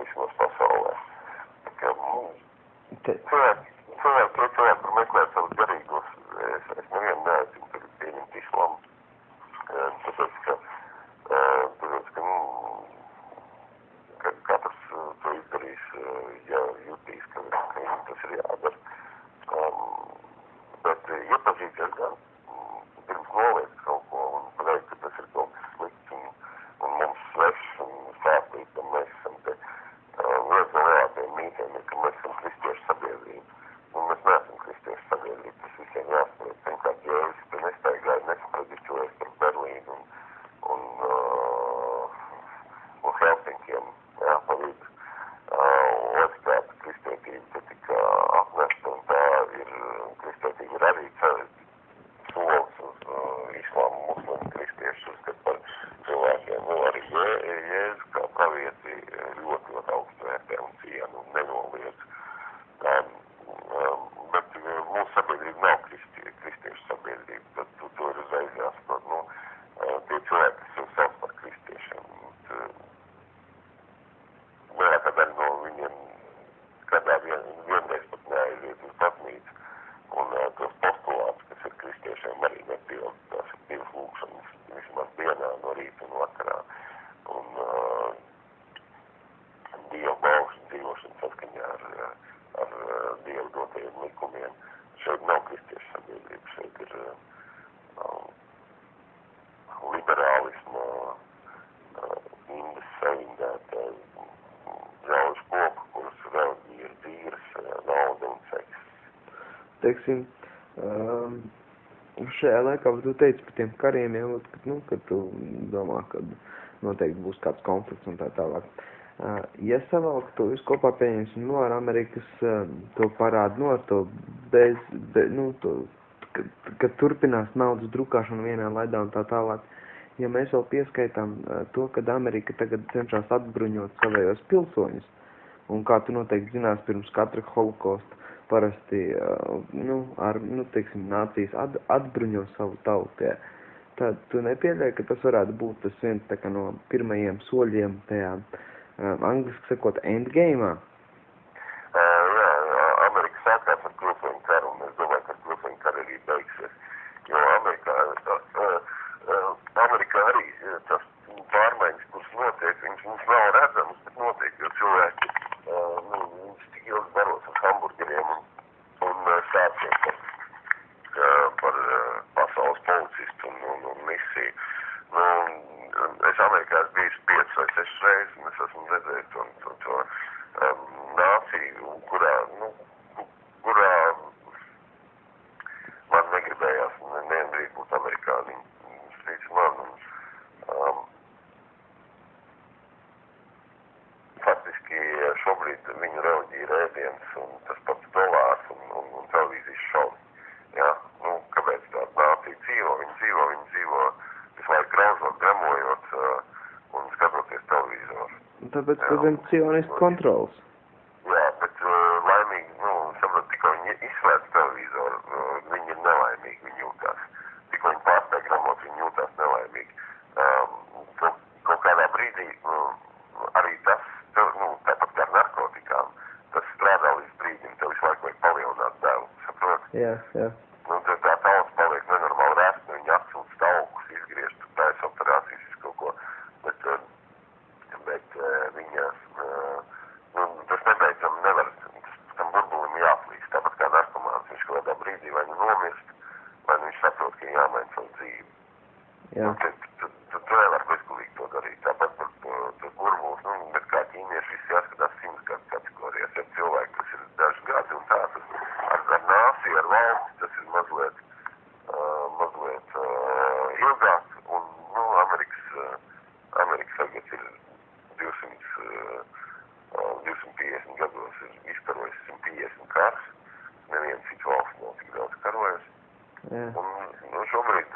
vismaz pasaulē. Cilvēki, kur meklē savus garīgos, es nevienu neaicinu tagad pieņemt islamu, tāpēc, ka katrs to izdarīs, ja jutīs, ka viņam tas ir jādara. Bet iepazīties gan pirms noliekt kaut ko un pateikt, ka tas ir kaut kas slikts un mums svešs un sāstīt, ka mēs esam te mušļiņiem, jā, pa vidu. Otrkārt, kristietība tika apnesta, un tā kristietība ir arī solis uz islāmu muslimu kristiešus, kad par cilvēkiem, arī Jēzus kā pravieti ļoti augstu vērtē un cienu un nenoliedz. Bet mūsu sabiedrība nav kristiešu sabiedrība, tad to ir uzreiz jāsaprot, tie cilvēki, kas jau sauc par kristiešiem, lielākā daļa no viņiem kādā vienreiz pat neaiziet uz baznīcu, un tos postulātus, kas ir kristiešiem, arī nepild, tās ir 2 lūkšanas vismaz dienā no rīta un vakarā, un Dievu baukšana dzīvošana saskaņā ar Dievu dotajiem likumiem. Šeit nav kristiešu sabiedrība, šeit ir liberālisma, indas savindēta ļaužu kopu, kuras reliģija ir dzīves, nauda un seks. Teiksim, šajā laikā, tu teici par tiem kariem, jau, kad tu domā, ka noteikti būs kāds konflikts un tā tālāk. Ja savalk to visu kopā pieņemsim, ar Amerikas to parādu, ar to kad turpinās naudas drukāšanu vienā laidā un tā tālāk, ja mēs vēl pieskaitām to, kad Amerika tagad cenšas atbruņot savējos pilsoņus, un kā tu noteikti zinās, pirms katra holokausta parasti, teiksim, nācijas atbruņo savu tautu, tad tu nepieļauj, ka tas varētu būt tas viens tā kā no pirmajiem soļiem tajā, angliski sakot, endgame'ā? Jā, Amerika sākās ar pilsoņu karu, un es domāju, ka pilsoņu karu arī beigsies, jo Amerikā arī tas pārmaiņas, kuras notiek, viņas nav redzamas, bet notiek, jo cilvēki, viņas tik ilgi baros ar hamburgeriem un stāstiem par pasaules policistu un misiju. Es Amerikā esmu bijis 5 vai 6 reizes, un es esmu redzējis to nāciju, kurā man negribējās nevienbrīd būt amerikānim. Faktiski šobrīd viņu reliģija ir ēdiens un tas pats dolārs un televīzijas šovs. Ja? Kāpēc tāda nācija dzīvo? Viņi dzīvo visu laiku graužot, gremojot un skatoties televizoru. Tāpēc, ka zem cionistu kontrols. Jā, bet laimīgi, saprot, tikko viņi izslēdz televizoru, viņi ir nelaimīgi, viņi jūtās. Tikko viņi pārstāj gremot, viņi jūtās nelaimīgi. Kaut kādā brīdī arī tas, tāpat kā ar narkotikām, tas strādā līdz brīdim, tev visu laiku vajag palielināt devu, saprot? Jā. Tā tauts paliek nenormāli rēst, viņi atsūta staukus, izgriež, taisa operācijas, visu kaut ko, bet viņa, tas nebeidzam nevar, tam burbulim jāplīst, tāpat kā narkomāns, viņš kaut kādā brīdī vai nomirst, vai viņš saprot, ka jāmaina savu dzīvi. Jā. Tu nevar bezgalīgi to darīt, tāpat par burbulis, bet kā ķīnieši visi jāskatās 100 gadu kategorijās, ja cilvēki, kas ir daži gadi un tā, tas ar nāciju, ar valsti, tas ir mazliet ilgāk, un, Amerikas tagad ir 250 gados ir izkarojis 150 kārs, neviens cits valsts nav tik daudz karojas. Jā. Un šobrīd,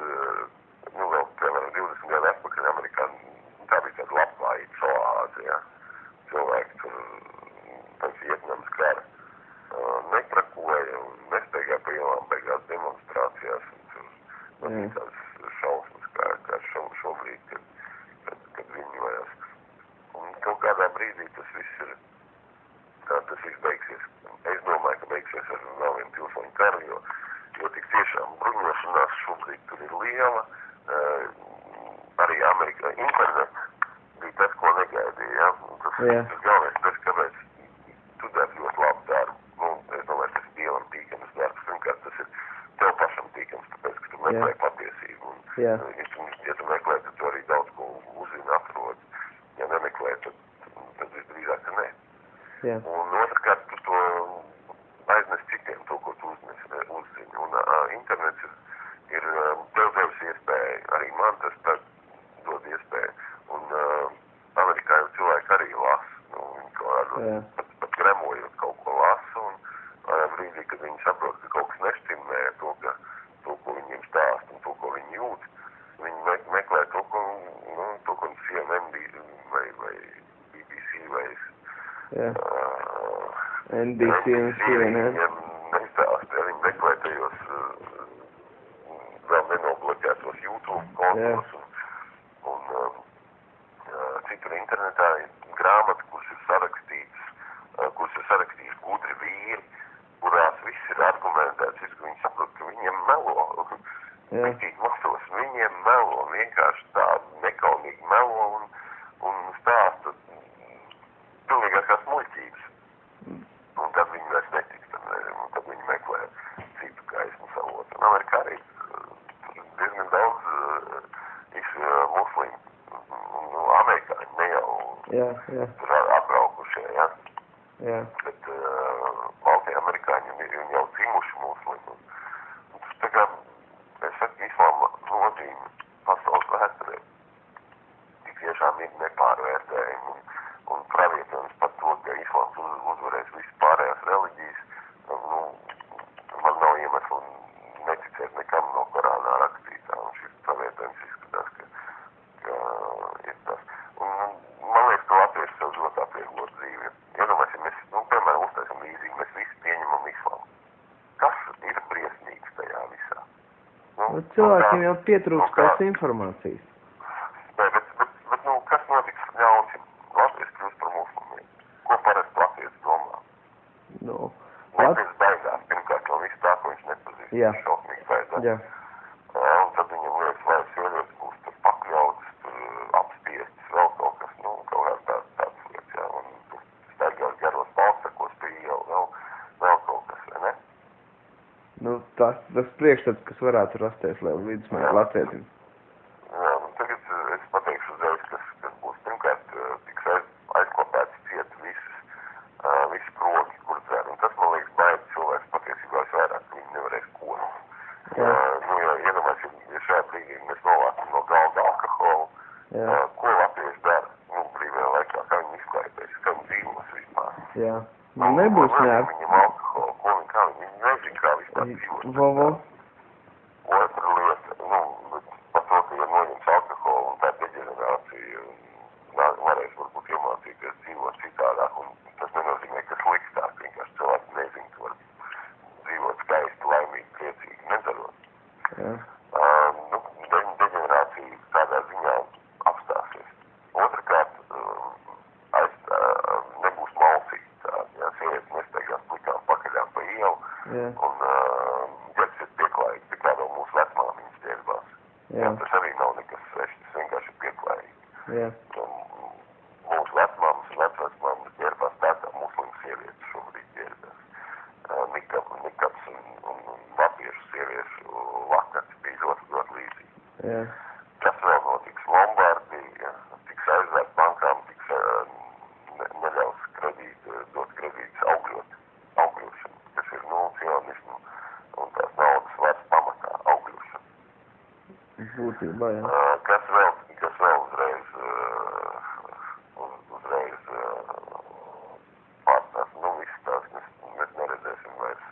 vēl, piemēram, 20 gadu atpakaļ Amerikā, tā bija tāda labklājības oāze, ja? Cilvēki tur pēc Vietnamas kara nekrakoja un nesteigā pa ielām beigās demonstrācijās, un tur bija tādas šausmas, kā šobrīd, kad viņi vajās. Un kaut kādā brīdī tas viss beigsies. Es domāju, ka beigsies ar vēl vienu pilsoņu karu, jo tik tiešām bruņošanās šobrīd tur ir liela. Arī Amerikā internets bija tas, ko negaidīja. Ja? Tas galvenais, tas, kāpēc tu dari ļoti labu darbu. Es domāju, tas ir Dievam tīkams darbs. Pirmkārt, tas ir tev pašam tīkams, tāpēc, ka tu meklē patiesību. Un, ja tu meklē, tad tu arī daudz ko uzzini, atrod. Ja nemeklē, tad visdrīzāk, ka nē. Jā. Un otrkārt, tu to aiznes citiem, to, ko tu uzzini. Un internets ir tev devis iespēju, arī man tas dod iespēju. Un Amerikā jau cilvēki pat gremojot kaut ko lasu, un brīdī, kad viņi saprot, ka kaut kas nešķimē to, ko viņiem stāst un to, ko viņi jūt, viņi meklē to, ko CNN vai BBC vai NBC un CNN. Viņiem nestāst, viņi meklē tajos vēl nenobloķētos YouTube kontos un citur internetā ir grāmata, kuras ir sarakstījis gudri vīri, kurās viss ir argumentēts, ka viņi saprot, ka viņiem melo. Pētīgi masos, viņiem melo, vienkārši tā nekaunīgi melo un stāsta pilnīgākās muļķības. Un tad viņi vairs netiks, tad viņi meklē citu gaismu savotu. Un Amerikā arī diezgan daudz muslimu, amerikāņi ne jau tur atbraukušie, bet valstī amerikāņi ir jau dzimuši muslimu. Un tas tā kā, es saku, islāma nozīme pasaules vēsturē tik tiešām ir nepārvērtējumi un pravietojums par to, ka islāms uzvarēs visas pārējās reliģijas. Man nav iemeslu neticēt nekam no Korānā rakstītā, un šis pravietojums izskatās, ka ir tas. Un man liekas, ka latvieši sev ļoti atvieglot dzīvi. Iedomāsim, mēs, piemēram, uztaisam līdzīgi, mēs visi pieņemam islāmu. Kas ir briesmīgs tajā visā? Cilvēkiem jau pietrūkst tās informācijas. Bet kas notiks, ļausim latvieši kļūst par muslimiem? Ko parasti latvieši domā? Latvieši baidās, pirmkārt, no visu tā, ko viņš nepazīst. Šausmīgi baidās. Un tad viņam liekas, vai sievietes būs tur pakļautas, tur apspiestas, vēl kaut kas, kaut kāds tāds lietas, un tur staigās garos palsakos pie ielu, vēl kaut kas, vai ne? Tas priekšstats, kas varētu rasties, lai vidusmēr latvietim. Tagad es pateikšu uzreiz, kas būs. Pirmkārt, tiks aizklapēts ciet visi progi, kur dzer. Un tas, man liekas, baida cilvēks patiesībā vairāk, ka viņi nevarēs kost. Iedomāsim, ja šajā brīdī mēs novākam no galda alkoholu, ko latvieši dara, brīvajā laikā, kā viņi izklaipies, kā viņi dzīvos vispār. Nebūs neāk. Viņam alkoholu, kā viņi nezin, kā vispār dzīvos. Otra lieta, par to, ka ja noņems alkoholu un tā deģenerācija varēs varbūt iemācīties dzīvot citādāk, un tas nenozīmē, ka sliktāk, vienkārši cilvēki nezin, ka var dzīvot skaisti, laimīgi, priecīgi, nedarot. Deģenerācija tādā ziņā apstāsies. Otrakārt, nebūs malsīgi tādi, sievietes nestaigās plikām pakaļām pa ielu, un ģērbs ir pieklājīgi, tik kā vēl mūsu vecmāmiņas ģērbās. Tas arī nav nekas svešs, tas vienkārši ir pieklājīgi. Mūsu vecmāmas un vecvecmāmas ģērbās tā, kā muslimu sievietes šobrīd ģērbās. Nikabs un lapiešu sieviešu lakats bija ļoti līdzīgi. Kas vēl notiks? Lombardija, tiks aizvērt bankām, tiks neļaus dot kredītus augļošanu, kas ir sionismu un tās naudas vairs pamatā augļošanu. Būtībā, Kas vēl uzreiz pārstās, viss tās mēs neredzēsim vairs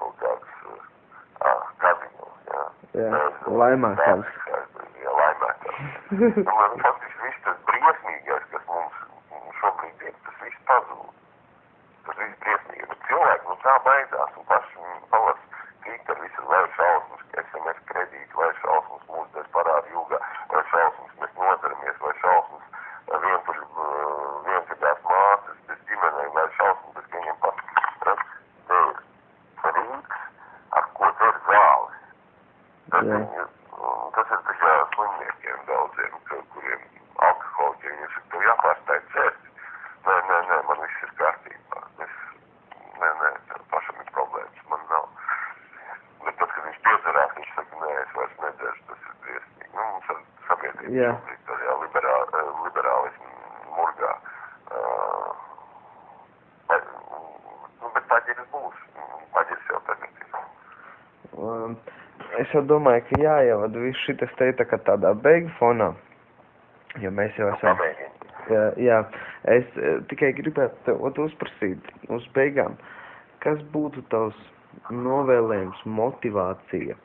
kaut kādas kaziņos, laimēkās. Laimēkās. Faktiski viss tas briesmīgais, kas mums šobrīd ir, tas viss pazūd. Tas viss briesmīgais, bet cilvēki tā baidās un paši palas krīt ar visu vai šausmas, SMS kredīti, vai šausmas mūsu dēļ parādu jūgā, vai šausmas mēs nodaramies, vai šausmas vientuļās māsas bez ģimenei, vai šausmas bez viņiem pats. Tas ir rīks, ar ko ir zāles. Tas ir tā kā slimniekiem daudziem, kuriem alkoholiķiem ir tev jāpārstāj dzert. Nē, man viss ir kārtībā. Pašam ir problēmas, man nav. Bet tad, kad viņš piedzerās, viņš saka, nē, es vairs nedzeršu, tas ir briesmīgi. Mums ar sabiedrību šobrīd tādā liberālismu murgā. Bet paģiris būs. Paģiris jau tagad ir. Es jau domāju, ka jāievada viss šitas te tā kā tādā beigu fonā, jo mēs jau esam... Jā, es tikai gribētu tev uzprasīt uz beigām, kas būtu tavs novēlējums, motivācija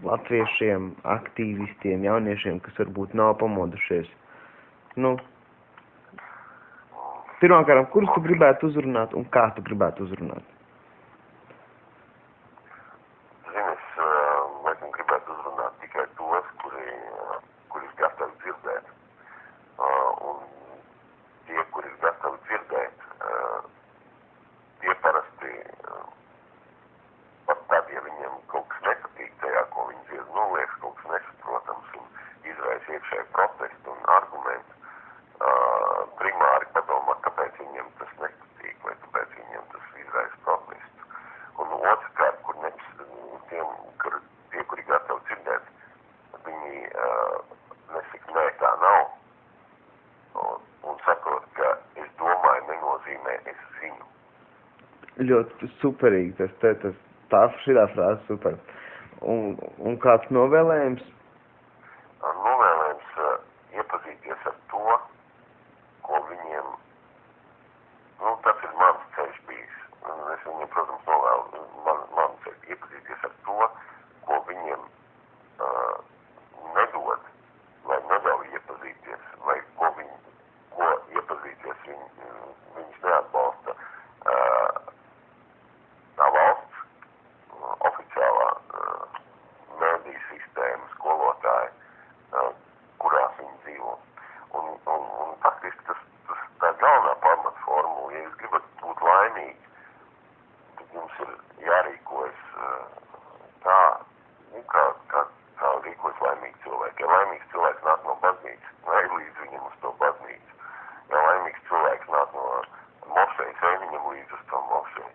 latviešiem, aktīvistiem, jauniešiem, kas varbūt nav pamodušies? Nu, pirmkārt, kurus tu gribētu uzrunāt un kā tu gribētu uzrunāt? Zini, es laikam gribētu uzrunāt tikai tos, kuri gatavi dzirdēt. Un tie, kuri gatavi dzirdēt, tie parasti, pat tad, ja viņiem kaut kas nepatīk tajā, ko viņi dzird, liekas kaut kas nesaprotams un izraisa iekšēju protestu un argumentu, primāri padomā, kāpēc viņiem tas nepatīk, vai kāpēc viņiem tas izraisa protestu. Un otrkārt, tie, kuri gatavi dzirdēt, viņi nesaka, nē, tā nav. Un saprot, ka es domāju nenozīmē, es zinu. Ļoti superīgi, šitā frāze super. Un kāds novēlējums? Novēlējums iepazīties ar to, ko viņiem, tas ir mans ceļš bijis. Es viņiem, protams, novēlu man ceļu iepazīties ar to, ko viņiem nedod, vai neļauj iepazīties, vai ko iepazīties viņus neatbalsta tā valsts, oficiālā mēdīju sistēma, skolotāji, kurās viņi dzīvo. Un faktiski tā galvenā pamatformula, ja jūs gribat būt laimīgi, tad jums ir jārīkojas tā, kā rīkojas laimīgi cilvēki. Ja laimīgs cilvēks nāk no baznīcas, ej līdz viņam uz to baznīcu. Ja laimīgs cilvēks nāk no mošejas, ej viņam līdz uz to mošeju.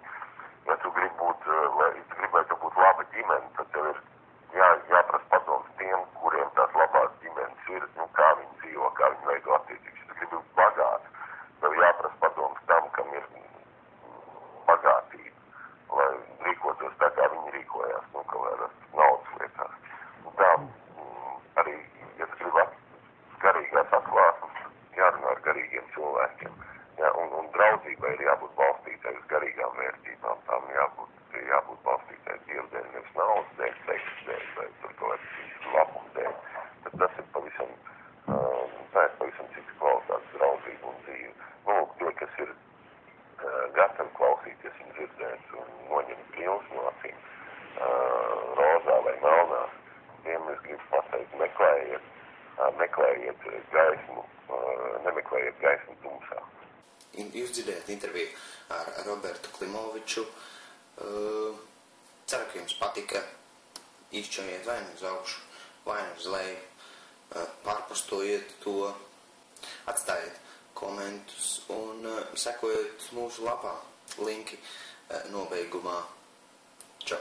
Ja tu gribētu būt laba ģimene, tad tev ir jāprasa padoms tiem, kuriem tās labās ģimenes ir, kā viņi dzīvo, kā viņi veido attiecības. Ja tu gribi būt bagāts, tev jāprasa padoms tam, kam ir bagātība, lai rīkotos tā, kā viņi rīkojās, kādās naudas lietās. Un tā arī, ja tu gribi garīgās atklāsmes, jārunā ar garīgiem cilvēkiem. Ja, un draudzībai ir jābūt balstītai uz garīgām vērtībām, tām jābūt balstītai dievdēļ, nevis naudas dēļ, seksa dēļ, vai tur kaut kāds labuma dēļ. Tad tas ir pavisam cits kvalitātes draudzība un dzīve. Tie, kas ir gatavi klausīties un dzirdēt un noņemt brīvus no acīm, rozā vai melnās, tiem es gribu pateikt, meklējiet gaismu, nemeklējiet gaismu tumsā. Jūs dzirdējāt interviju ar Robertu Klimoviču. Ceru, ka jums patika. Izšķaujiet vai nu uz augšu, vai nu uz leju. Pārpostojiet to, atstājiet komentus un sekojiet mūsu lapā. Linki nobeigumā. Čau!